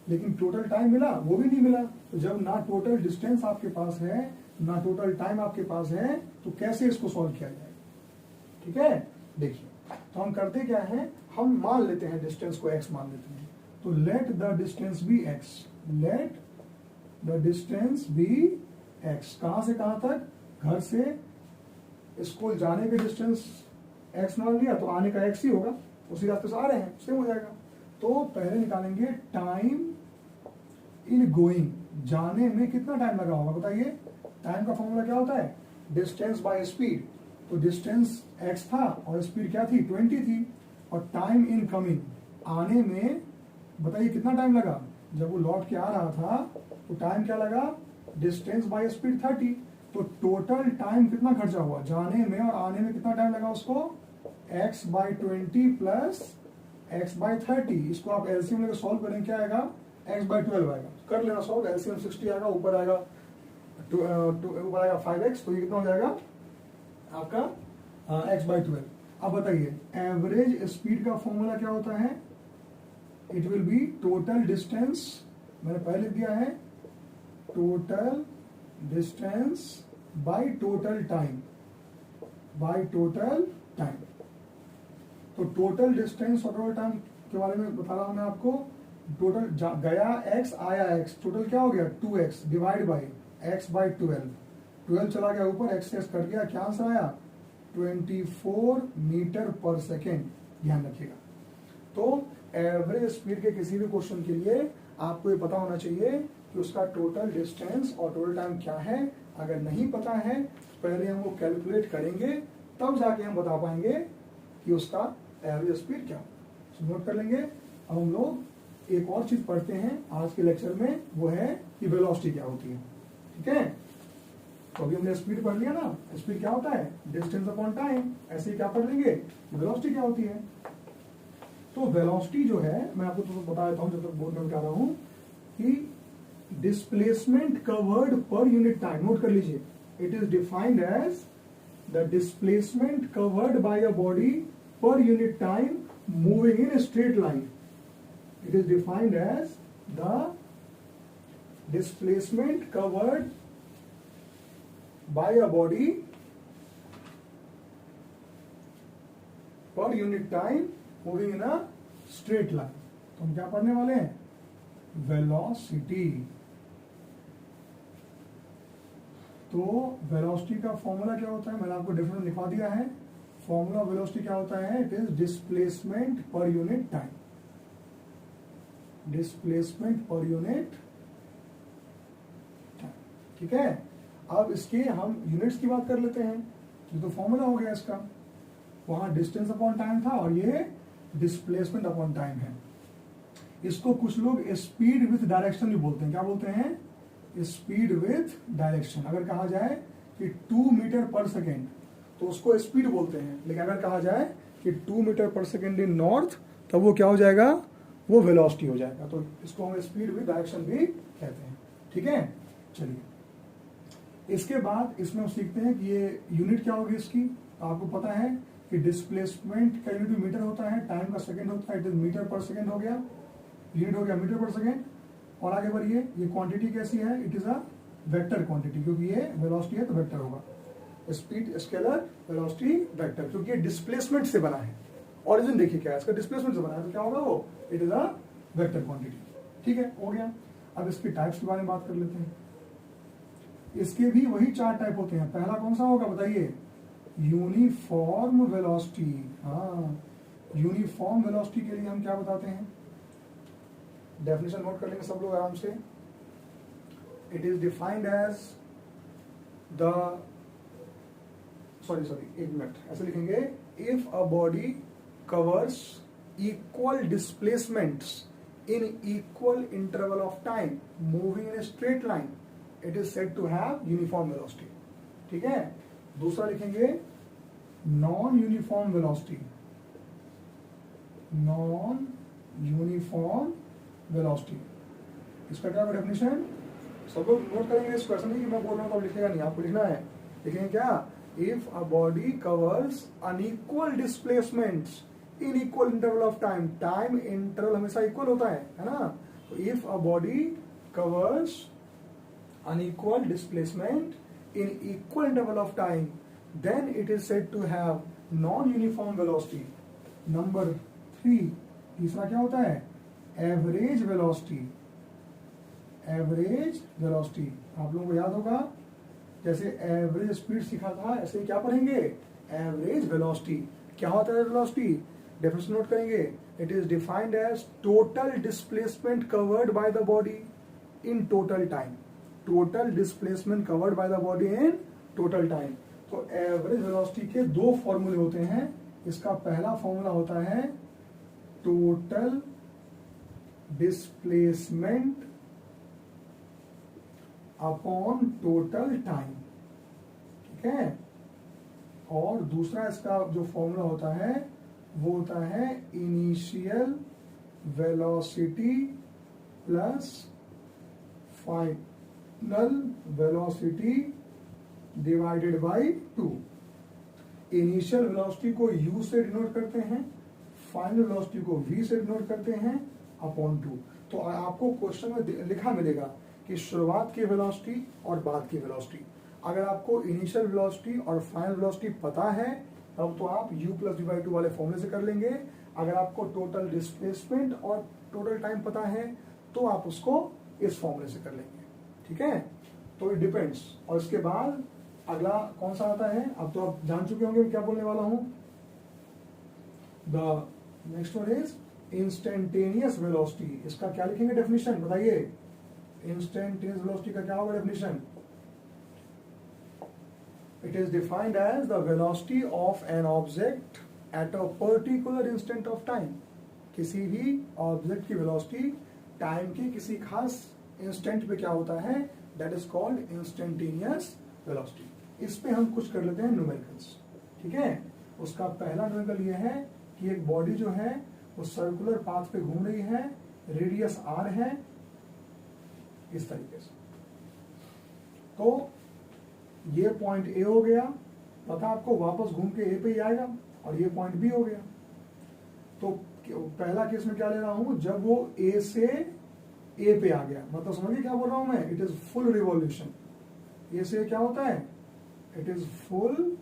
लेकिन टोटल टाइम मिला? वो भी नहीं मिला। तो जब ना टोटल डिस्टेंस आपके पास है ना टोटल टाइम आपके पास है, तो कैसे इसको सॉल्व किया जाए? ठीक है, देखिए तो हम करते क्या है, हम मान लेते हैं डिस्टेंस को x मान लेते हैं। तो let the distance be x, let the distance be x। कहां से कहां तक? घर से स्कूल जाने के डिस्टेंस x मान लिया तो आने का x ही होगा, उसी रास्ते से आ रहे हैं, सेम हो जाएगा। तो पहले निकालेंगे टाइम इन गोइंग, जाने में कितना टाइम लगा होगा बताइए। टाइम का फॉर्मूला क्या होता है? Distance by speed. तो डिस्टेंस x था और स्पीड क्या थी? 20 थी। और टाइम इन कमिंग, आने में बताइए कितना टाइम लगा। जब वो लौट के आ रहा था तो टाइम क्या लगा? Distance by speed 30। तो टोटल टाइम कितना खर्चा हुआ जाने में और आने में? कितना टाइम लगा उसको? x/20 plus x/30। इसको आप एलसीएम लेकर सॉल्व करेंगे, क्या आएगा? x/12 आएगा। कर लेना सॉल्व, एलसीएम 60 आएगा, ऊपर आएगा ऊपर आएगा 5x, तो ये कितना हो जाएगा आपका x/12। अब बताइए एवरेज स्पीड का फॉर्मूला क्या होता है? It will B total distance, मैंने पहले दिया है, total distance by total time, by total time. तो टोटल डिस्टेंस और टोटल टाइम के बारे में बता रहा हूं मैं आपको। टोटल गया x, आया x, टोटल क्या हो गया? 2x divide by x/12। 12 चला गया ऊपर, x कट गया, क्या आंसर आया? 24 मीटर पर सेकेंड। ध्यान रखिएगा। तो एवरेज स्पीड के किसी भी क्वेश्चन के लिए आपको ये पता होना चाहिए कि उसका टोटल डिस्टेंस और टोटल टाइम क्या है। अगर नहीं पता है पहले हम वो कैलकुलेट करेंगे, तब जाके हम बता पाएंगे कि उसका एवरेज स्पीड क्या हो। नोट कर लेंगे। अब हम लोग एक और चीज पढ़ते हैं आज के लेक्चर में, वो है कि वेलोसिटी क्या होती है। ठीक है, तो अभी हमने स्पीड पढ़ लिया ना, स्पीड क्या होता है, डिस्टेंस अपॉन टाइम। ऐसे ही क्या पढ़ लेंगे, वेलोसिटी क्या होती है। तो वेलोसिटी जो है, मैं आपको तो बता देता हूं जब तक बोर्ड में बता रहा हूं, कि displacement covered per unit time, नोट कर लीजिए, it is defined as the displacement covered by a body per unit time moving in straight line. It is defined as the displacement covered by a body per unit time moving in a straight line। तो हम क्या पढ़ने वाले हैं, velocity. तो velocity का formula क्या होता है, मैंने आपको डेफिनेशन लिखवा दिया है। फॉर्मूला वेलोसिटी क्या होता है, इट इज डिस्प्लेसमेंट पर यूनिट टाइम, डिस्प्लेसमेंट पर यूनिट टाइम। ठीक है, अब इसके हम यूनिट्स की बात कर लेते हैं। ये तो फॉर्मूला हो गया इसका, वहां डिस्टेंस अपॉन टाइम था और ये डिस्प्लेसमेंट अपॉन टाइम है। इसको कुछ लोग स्पीड विथ डायरेक्शन भी बोलते हैं। क्या बोलते हैं, स्पीड विथ डायरेक्शन। अगर कहा जाए कि 2 मीटर पर सेकेंड तो उसको स्पीड बोलते हैं, लेकिन अगर कहा जाए कि 2 मीटर पर सेकेंड इन नॉर्थ, तब वो क्या हो जाएगा, वो वेलोसिटी हो जाएगा। तो इसको हम स्पीड विथ डायरेक्शन भी कहते हैं। ठीक है, चलिए इसके बाद इसमें हम सीखते हैं कि ये यूनिट क्या होगी इसकी। तो आपको पता है कि डिस्प्लेसमेंट का यूनिट मीटर होता है, टाइम का सेकंड होता है, it is metre per second हो गया, यूनिट हो गया मीटर पर सेकंड। और आगे बढ़िए, ये क्वांटिटी कैसी है, it is a vector quantity, क्योंकि ये वेलोसिटी है तो वेक्टर होगा। स्पीड स्केलर, वेलोसिटी वेक्टर, क्योंकि ये डिस्प्लेसमेंट से बना है। ऑरिजिन देखिए क्या है इसका, डिस्प्लेसमेंट से बना है, तो क्या होगा वो, it is a vector quantity. ठीक है, हो गया। अब इसकी टाइप्स के बारे में बात कर लेते हैं। इसके भी वही 4 टाइप होते हैं। पहला कौन सा होगा बताइए, यूनिफॉर्म वेलोसिटी। हाँ, यूनिफॉर्म वेलोसिटी के लिए हम क्या बताते हैं, डेफिनेशन नोट कर लेंगे सब लोग आराम से। It is defined as the sorry 1 minute, ऐसे लिखेंगे, if a body covers equal displacements in equal interval of time moving in straight line, it is said to have uniform velocity. ठीक है, दूसरा लिखेंगे non uniform velocity, non uniform velocity. इसका क्या definition, सब लोग नोट करेंगे इस क्वेश्चन नहीं कि मैं बोल रहा हूं तो लिखेगा नहीं, आपको लिखना है। लिखेंगे क्या, if a body covers unequal displacements in equal interval of time, time interval हमेशा इक्वल होता है ना। तो if a body covers unequal displacement in equal interval of time, then it is said to have non-uniform velocity। Number 3, तीसरा क्या होता है, average velocity. Average velocity आप लोगों को याद होगा, जैसे एवरेज स्पीड सीखा था, ऐसे ही क्या पढ़ेंगे, एवरेज वेलोसिटी। क्या होता है वेलोसिटी, डेफिनेशन नोट करेंगे, it is defined as total displacement covered by the body in total time. Total displacement covered by the body in total time. तो एवरेज वेलोसिटी के 2 फॉर्मूले होते हैं। इसका पहला फॉर्मूला होता है total displacement upon total time. ठीक है, और दूसरा इसका जो फॉर्मूला होता है वो होता है initial velocity plus final velocity divided by 2। Initial velocity को u से डिनोट करते हैं, फाइनल वेलोसिटी को v से डिनोट करते हैं अपॉन 2। तो आपको क्वेश्चन में लिखा मिलेगा कि शुरुआत की वेलोसिटी और बाद की वेलोसिटी। अगर आपको इनिशियल वेलोसिटी और फाइनल वेलोसिटी पता है तब तो आप u प्लस v बाई 2 वाले फॉर्मूले से कर लेंगे। अगर आपको टोटल डिस्प्लेसमेंट और टोटल टाइम पता है तो आप उसको इस फॉर्मूले से कर लेंगे। ठीक है, तो इट डिपेंड्स। और इसके बाद अगला कौन सा आता है, अब तो आप जान चुके होंगे क्या बोलने वाला हूं। The next one is instantaneous velocity. इसका क्या लिखेंगे डेफिनेशन बताइए, इंस्टेंटेनियस वेलोसिटी का क्या होगा definition, it is defined as the velocity of an object at a particular instant of time. किसी भी ऑब्जेक्ट की वेलोसिटी टाइम के किसी खास इंस्टेंट पे क्या होता है, that is called instantaneous velocity. इस पे हम कुछ कर लेते हैं न्यूमेरिकल्स, ठीक है। उसका पहला न्यूमेरिकल ये है कि एक बॉडी जो है वो सर्कुलर पाथ पे घूम रही है, रेडियस r है इस तरीके से। तो ये पॉइंट ए हो गया, पता आपको वापस घूम के ए पे ही आएगा, और ये पॉइंट बी हो गया। तो पहला केस में क्या ले रहा हूं, जब वो ए से ए पे आ गया, मतलब समझिए क्या बोल रहा हूं मैं, इट इज फुल रिवॉल्यूशन। ए से क्या होता है, इट इज फुल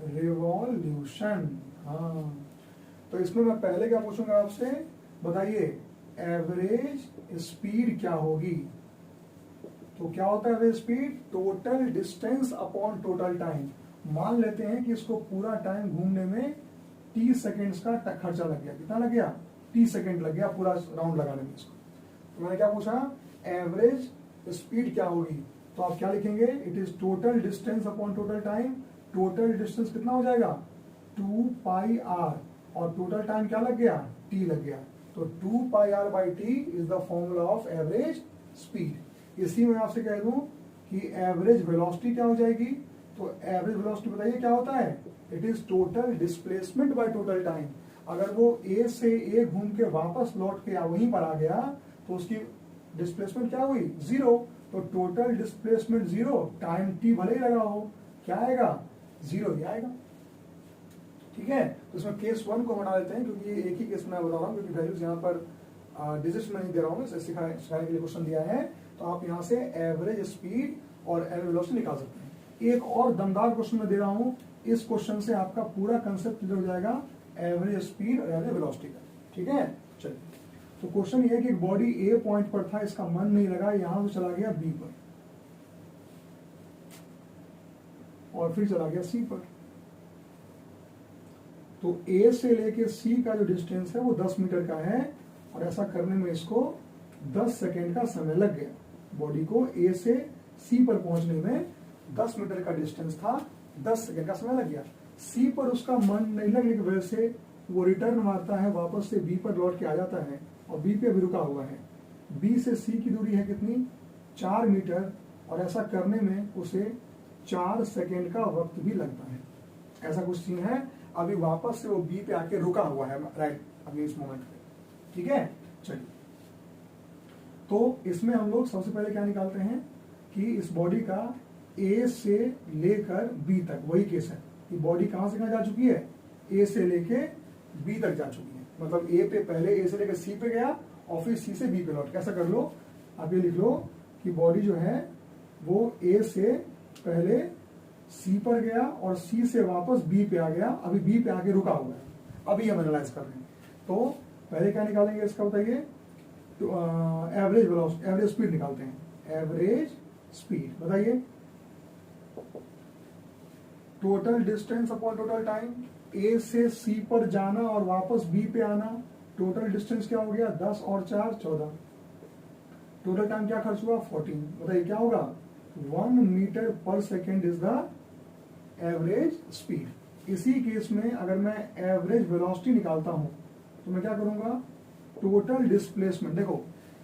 रिवॉल्यूशन। हाँ, तो इसमें मैं पहले क्या पूछूंगा आपसे, बताइए एवरेज स्पीड क्या होगी। तो क्या होता है average speed, total distance upon total time. मान लेते हैं कि इसको पूरा टाइम घूमने में t सेकेंड्स का खर्चा लग गया। कितना लग गया, t सेकेंड लग गया पूरा राउंड लगाने में इसको। तो मैंने क्या पूछा, एवरेज स्पीड क्या होगी। तो आप क्या लिखेंगे, it is total distance upon total time. Total distance कितना हो जाएगा, 2 पाई r, और टोटल टाइम क्या लग गया, t लग गया। तो 2 पाई r by T is the formula of average speed. इसी में आपसे कह दूं कि एवरेज वेलोसिटी क्या हो जाएगी। तो एवरेज वेलोसिटी बताइए क्या होता है, it is total displacement by total time. अगर वो ए से ए घूम के वापस लौट के वहीं पर आ गया तो उसकी डिस्प्लेसमेंट क्या हुई, 0। तो टोटल डिस्प्लेसमेंट 0, टाइम टी भले ही लगा हो, क्या आएगा, 0 ही आएगा, ठीक है। तो इसमें केस 1 को हटा देते हैं, क्योंकि ये एक ही केस में बता रहा हूँ, क्योंकि वैल्यूज यहाँ पर डिजिट्स में नहीं दे रहा हूँ, इसे सिखाने के लिए क्वेश्चन दिया है। तो आप यहाँ से एवरेज स्पीड और एवरेज वेलोसिटी निकाल सकते हैं। एक और दमदार क्वेश्चन में दे रहा हूँ, इस क्वेश्चन से आपका पूरा कंसेप्ट क्लियर हो जाएगा एवरेज स्पीड और एवरेज वेलोसिटी का, ठीक है। चलिए, तो क्वेश्चन ये है कि बॉडी ए पॉइंट पर था, इसका मन नहीं लगा, यहां से चला गया बी पर और फिर चला गया सी पर। तो ए से लेके सी का जो डिस्टेंस है वो 10 मीटर का है, और ऐसा करने में इसको 10 सेकेंड का समय लग गया। बॉडी को ए से सी पर पहुंचने में 10 मीटर का डिस्टेंस था, 10 सेकेंड का समय लग गया। सी पर उसका मन नहीं लगने की वजह से वो रिटर्न मारता है, वापस से बी पर लौट के आ जाता है, और बी पे अभी रुका हुआ है। बी से सी की दूरी है कितनी, 4 मीटर, और ऐसा करने में उसे 4 सेकेंड का वक्त भी लगता है। ऐसा कुछ सीन है, अभी वापस से वो बी पे आके रुका हुआ है, राइट, अभी इस मोमेंट पे, ठीक है। चलिए, तो इसमें हम लोग सबसे पहले क्या निकालते हैं कि इस बॉडी का ए से लेकर बी तक, वही केस है कि बॉडी कहां से कहां जा चुकी है, ए से लेके बी तक जा चुकी है। मतलब ए पे पहले ए से लेकर सी पे गया, और फिर सी से बी पे लौट। कैसा कर लो, आप ये लिख लो कि बॉडी जो है वो ए से पहले सी पर गया और सी से वापस बी पे आ गया, अभी बी पे आके रुका हुआ है, अभी हम एनालाइज कर रहे हैं। तो पहले क्या निकालेंगे इसका, बताइए, तो एवरेज वेलोसिटी, एवरेज स्पीड निकालते हैं। एवरेज स्पीड बताइए, total distance upon total time. A से सी पर जाना और वापस बी पे आना, टोटल डिस्टेंस क्या हो गया, 10 और 4 14। टोटल टाइम क्या खर्च हुआ, 14। बताइए क्या होगा, 1 मीटर पर second is the average speed. इसी केस में अगर मैं एवरेज वेलोसिटी निकालता हूं तो मैं क्या करूंगा, टोटल डिस्प्लेसमेंट। देखो,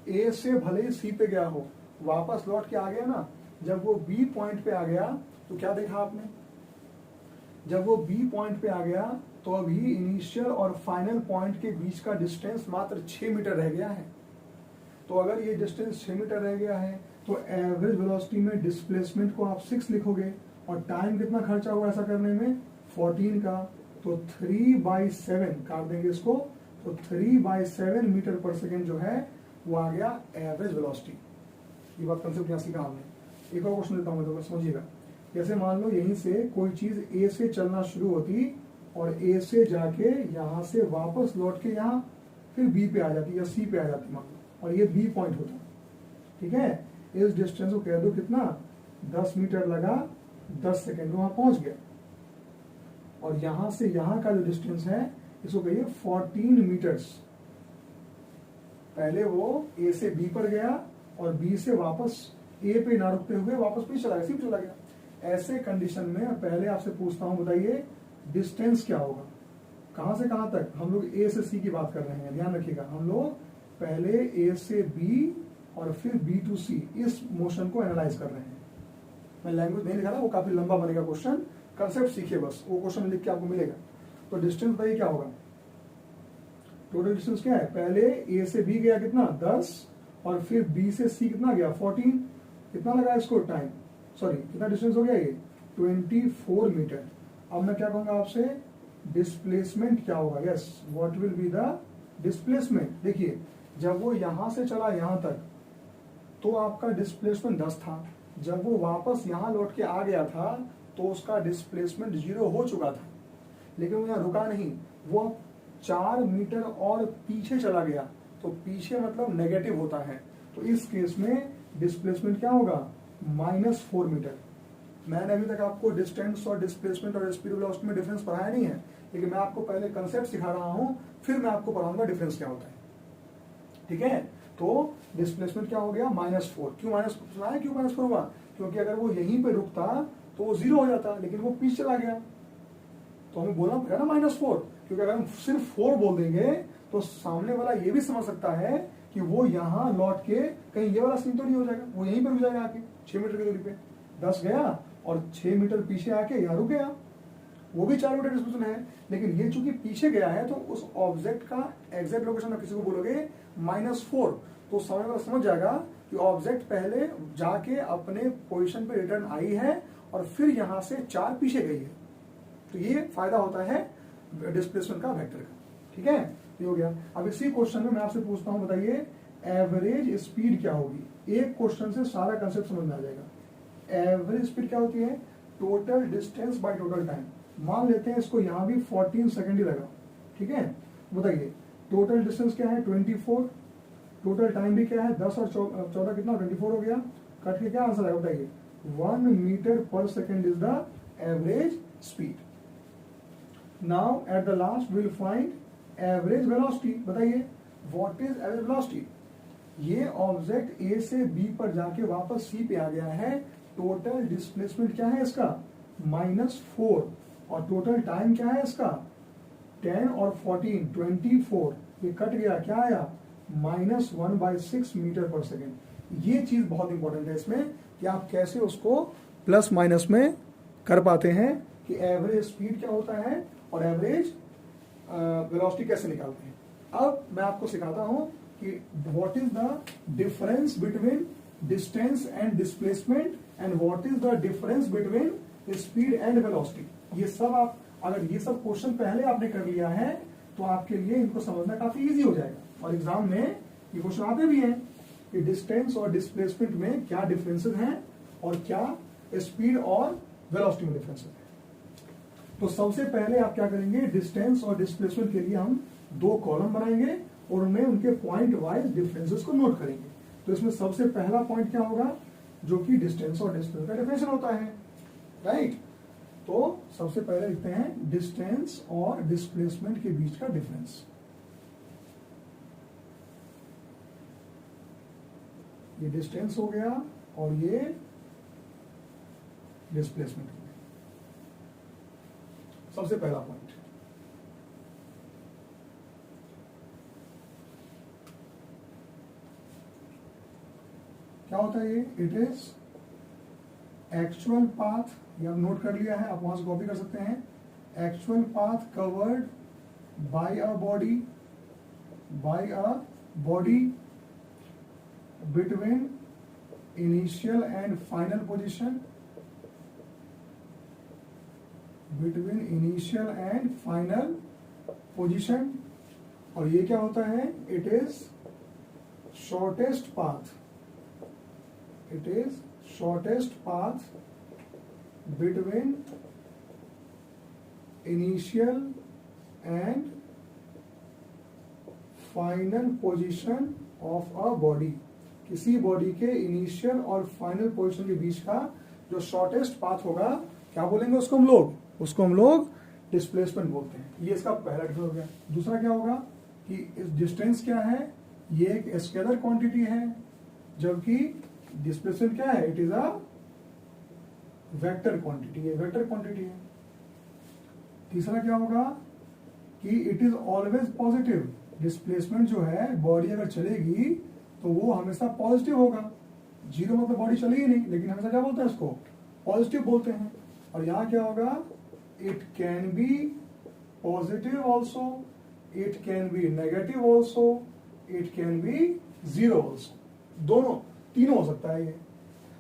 ए से भले ही सी पे गया हो, वापस लौट के आ गया ना, जब वो बी पॉइंट पे आ गया तो क्या देखा आपने, जब वो बी पॉइंट पे आ गया तो अभी इनिशियल और फाइनल पॉइंट के बीच का डिस्टेंस मात्र 6 मीटर रह गया है। तो अगर ये डिस्टेंस 6 मीटर रह गया है तो एवरेज वेलोसिटी में डिस्प्लेसमेंट को आप 6 लिखोगे, और टाइम कितना खर्चा हुआ ऐसा करने में, 14 का। तो 3/7 काट देंगे इसको, तो 3/7 मीटर पर सेकेंड जो है वो आ गया एवरेज वेलोसिटी। ये बात कंसेप्ट यहाँ सीखा हमने। एक और क्वेश्चन देता हूँ तो समझिएगा। जैसे मान लो यहीं से कोई चीज ए से चलना शुरू होती और ए से जाके यहाँ से वापस लौट के यहाँ फिर बी पे आ जाती या सी पे आ जाती मान लो, और ये बी पॉइंट होता, ठीक है। इस डिस्टेंस को कह दो कितना, 10 मीटर लगा, 10 सेकेंड में वहां पहुंच गया। और यहां से यहां का जो डिस्टेंस है इसको कहिए 14 मीटर्स। पहले वो ए से बी पर गया और बी से वापस ए पे ना रुकते हुए वापस भी चला गया, सी पे चला गया। ऐसे कंडीशन में पहले आपसे पूछता हूं, बताइए डिस्टेंस क्या होगा, कहां से कहां तक। हम लोग ए से सी की बात कर रहे हैं, ध्यान रखिएगा। हम लोग पहले ए से बी और फिर बी टू सी, इस मोशन को एनालाइज कर रहे हैं। मैं लैंग्वेज नहीं लिखा रहा, वो काफी लंबा बनेगा क्वेश्चन, कंसेप्ट सीखिए बस, वो क्वेश्चन लिख के आपको मिलेगा। तो डिस्टेंस बताइए क्या होगा, टोटल डिस्टेंस क्या है, पहले ए से बी गया कितना 10 और फिर बी से सी कितना गया 14, कितना लगा इसको टाइम, सॉरी कितना डिस्टेंस हो गया ये 24 मीटर। अब मैं क्या कहूंगा आपसे, डिस्प्लेसमेंट क्या होगा, yes what will be the displacement. देखिए जब वो यहां से चला यहां तक तो आपका डिस्प्लेसमेंट 10 था, जब वो वापस यहां लौट के आ गया था तो उसका डिस्प्लेसमेंट 0 हो चुका था, लेकिन वो यहाँ रुका नहीं, वो 4 मीटर और पीछे चला गया, तो पीछे मतलब नेगेटिव होता है, तो इस केस में डिस्प्लेसमेंट क्या होगा -4 मीटर। मैंने अभी तक आपको डिस्टेंस और डिस्प्लेसमेंट और स्पीड वेलोसिटी में डिफरेंस पढ़ाया नहीं है, लेकिन मैं आपको पहले कंसेप्ट सिखा रहा हूं, फिर मैं आपको पढ़ाऊंगा डिफरेंस क्या होता है, ठीक है। तो डिस्प्लेसमेंट क्या हो गया -4, क्यों -4 हुआ, क्योंकि अगर वो यहीं पे रुकता तो वो 0 हो जाता, लेकिन वो पीछे चला गया, तो हमें बोलना पड़ेगा ना -4, क्योंकि अगर हम सिर्फ 4 बोल देंगे तो सामने वाला ये भी समझ सकता है कि वो यहाँ लौट के कहीं ये वाला सीन तो नहीं हो जाएगा, वो यहीं पे रुक जाएगा आके 6 मीटर की दूरी पे, 10 गया और 6 मीटर पीछे आके यहाँ रुक गया, वो भी 4 मीटर डिस्टेंस है, लेकिन ये चूंकि पीछे गया है तो उस ऑब्जेक्ट का एग्जैक्ट लोकेशन में किसी को बोलोगे -4, तो सामने वाला समझ जाएगा कि ऑब्जेक्ट पहले जाके अपने पोजीशन पे रिटर्न आई है और फिर यहाँ से 4 पीछे गई है। तो ये फायदा होता है डिस्प्लेसमेंट का वेक्टर का, ठीक है, ये हो गया। अब इसी क्वेश्चन में मैं आपसे पूछता हूं, बताइए एवरेज स्पीड क्या होगी। एक क्वेश्चन से सारा कंसेप्ट समझ में आ जाएगा। एवरेज स्पीड क्या होती है, total distance by total time. मान लेते हैं इसको यहां भी 14 सेकंड ही लगा, ठीक है, बताइए टोटल डिस्टेंस क्या है 24, टोटल टाइम भी क्या है 10 और 14 कितना 24 हो गया, कट के क्या आंसर आएगा बताइए 1 metre per second is the average speed. Now at the last will find average velocity. बताइए व्हाट इज एवरेज वेलोसिटी। ये ऑब्जेक्ट ए से बी पर जाके वापस सी पे आ गया है, टोटल डिस्प्लेसमेंट क्या है इसका -4 और टोटल टाइम क्या है इसका 10 और 14 24, ये कट गया क्या आया -1/6 मीटर पर सेकेंड। ये चीज बहुत इंपॉर्टेंट है इसमें कि आप कैसे उसको प्लस माइनस में कर पाते हैं कि एवरेज स्पीड क्या होता है और एवरेज वेलोसिटी कैसे निकालते हैं। अब मैं आपको सिखाता हूं कि what is the difference between distance and displacement and what is the difference between speed and velocity. ये सब आप अगर ये सब क्वेश्चन पहले आपने कर लिया है तो आपके लिए इनको समझना काफी इजी हो जाएगा, और एग्जाम में ये क्वेश्चन आते भी हैं कि डिस्टेंस और डिस्प्लेसमेंट में क्या डिफरेंसेस हैं और क्या स्पीड और वेलोसिटी में डिफरेंसेस हैं। तो सबसे पहले आप क्या करेंगे, डिस्टेंस और डिस्प्लेसमेंट के लिए हम 2 कॉलम बनाएंगे और उनमें उनके पॉइंट वाइज डिफरेंसेस को नोट करेंगे। तो इसमें सबसे पहला पॉइंट क्या होगा, जो कि डिस्टेंस और डिस्प्लेसमेंट का डिफरेंस होता है, राइट। तो सबसे पहले लिखते हैं डिस्टेंस और डिस्प्लेसमेंट के बीच का डिफरेंस। ये डिस्टेंस हो गया और ये डिस्प्लेसमेंट हो गया। सबसे पहला पॉइंट क्या होता है, ये इट इज एक्चुअल पाथ, ये आप नोट कर लिया है, आप वहां से कॉपी कर सकते हैं। Actual path covered by a body between initial and final position, between initial and final position. और ये क्या होता है, it is shortest path, it is shortest path between initial and final position of a body। किसी body के initial और final position के बीच का जो शॉर्टेस्ट पाथ होगा क्या बोलेंगे उसको हम लोग डिस्प्लेसमेंट बोलते हैं। ये इसका पहला डिफरेंस हो गया। दूसरा क्या होगा कि इस डिस्टेंस क्या है, ये एक स्केलर क्वांटिटी है, जबकि डिस्प्लेसमेंट क्या है, it is a vector quantity, ये वेक्टर क्वांटिटी है। तीसरा क्या होगा कि it is always positive. Displacement जो है, बॉडी अगर चलेगी तो वो हमेशा पॉजिटिव होगा। 0 मतलब बॉडी चली ही नहीं, लेकिन हमेशा क्या बोलते हैं इसको पॉजिटिव बोलते हैं। और यहाँ क्या होगा, it can be positive also, it can be negative also, it can be zero also, दोनों तीनों हो सकता है ये।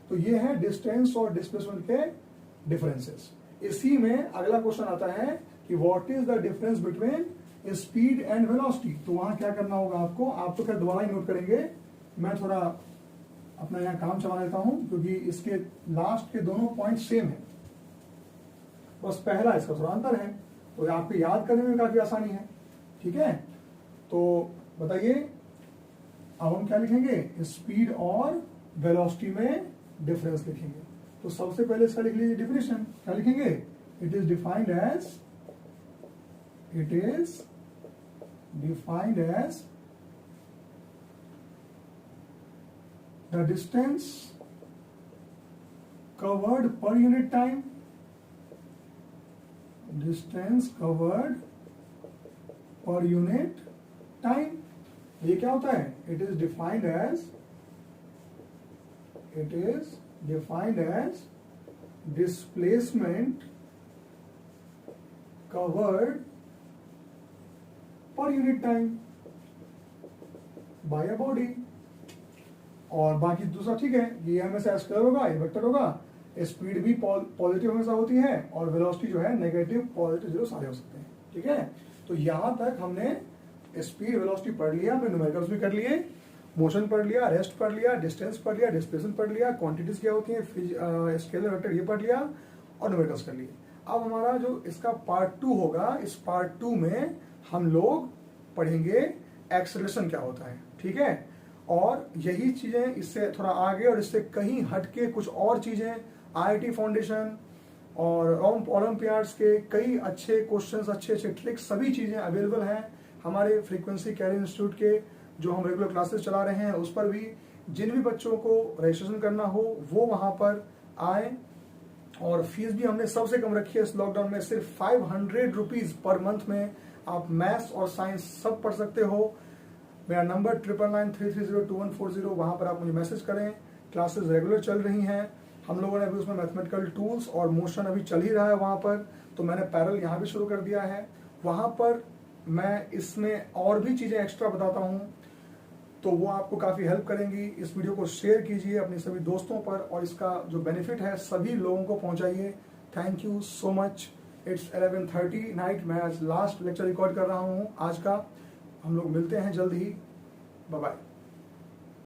तो ये है डिस्टेंस और डिस्प्लेसमेंट के डिफरेंसेस। इसी में अगला क्वेश्चन आता है कि what is the difference between speed and velocity. तो वहां क्या करना होगा आपको, आप तो खैर दोबारा ही नोट करेंगे, मैं थोड़ा अपना यहाँ काम चला लेता हूं क्योंकि इसके लास्ट के दोनों पॉइंट सेम है, बस पहला इसका थोड़ा अंतर है, तो आपको याद करने में काफी आसानी है। ठीक है, तो बताइए अब हम क्या लिखेंगे, स्पीड और वेलोसिटी में डिफरेंस लिखेंगे। तो सबसे पहले इसका लिख लीजिए डिफिनेशन, क्या लिखेंगे, it is defined as the distance covered per unit time, distance covered per unit time। ये क्या होता है, it is defined as displacement covered per unit time by a body। और बाकी दूसरा ठीक है, ये हमेशा स्क्वायर होगा, ये वेक्टर होगा, स्पीड भी पॉजिटिव हमेशा होती है और वेलोसिटी जो है नेगेटिव पॉजिटिव जीरो सारे हो सकते हैं। ठीक है, तो यहां तक हमने स्पीड वेलोसिटी पढ़ लिया, हमने न्यूमेरिकल्स भी कर लिए, मोशन पढ़ लिया, रेस्ट पढ़ लिया, डिस्टेंस पढ़ लिया, डिस्प्लेसमेंट पढ़ लिया, क्वांटिटीज क्या होती है, स्केलर वेक्टर ये पढ़ लिया और न्यूमेरिकल्स कर लिए। अब हमारा जो इसका पार्ट 2 होगा, इस पार्ट 2 में हम लोग पढ़ेंगे एक्सेलरेशन क्या होता है। ठीक है, और यही चीजें इससे थोड़ा आगे और इससे कहीं हटके कुछ और चीजें IIT फाउंडेशन और ओलंपियाड्स के कई अच्छे क्वेश्चंस, अच्छे अच्छे ट्रिक्स, सभी चीजें अवेलेबल हैं हमारे फ्रीक्वेंसी कैरियर इंस्टीट्यूट के, जो हम रेगुलर क्लासेस चला रहे हैं उस पर भी। जिन भी बच्चों को रजिस्ट्रेशन करना हो वो वहां पर आए, और फीस भी हमने सबसे कम रखी है इस लॉकडाउन में, सिर्फ 500 रुपीज पर मंथ में आप मैथ्स और साइंस सब पढ़ सकते हो। मेरा नंबर 9993302140, वहां पर आप मुझे मैसेज करें। क्लासेस रेगुलर चल रही हैं, हम लोगों ने अभी उसमें मैथमेटिकल टूल्स और मोशन अभी चल ही रहा है वहां पर, तो मैंने पैरेलल यहाँ भी शुरू कर दिया है। वहां पर मैं इसमें और भी चीजें एक्स्ट्रा बताता हूँ, तो वो आपको काफी हेल्प करेंगी। इस वीडियो को शेयर कीजिए अपने सभी दोस्तों पर और इसका जो बेनिफिट है सभी लोगों को पहुंचाइए। Thank you so much. It's 11:30 night, मैं आज लास्ट लेक्चर रिकॉर्ड कर रहा हूँ आज का। हम लोग मिलते हैं जल्द ही, बाय बाय।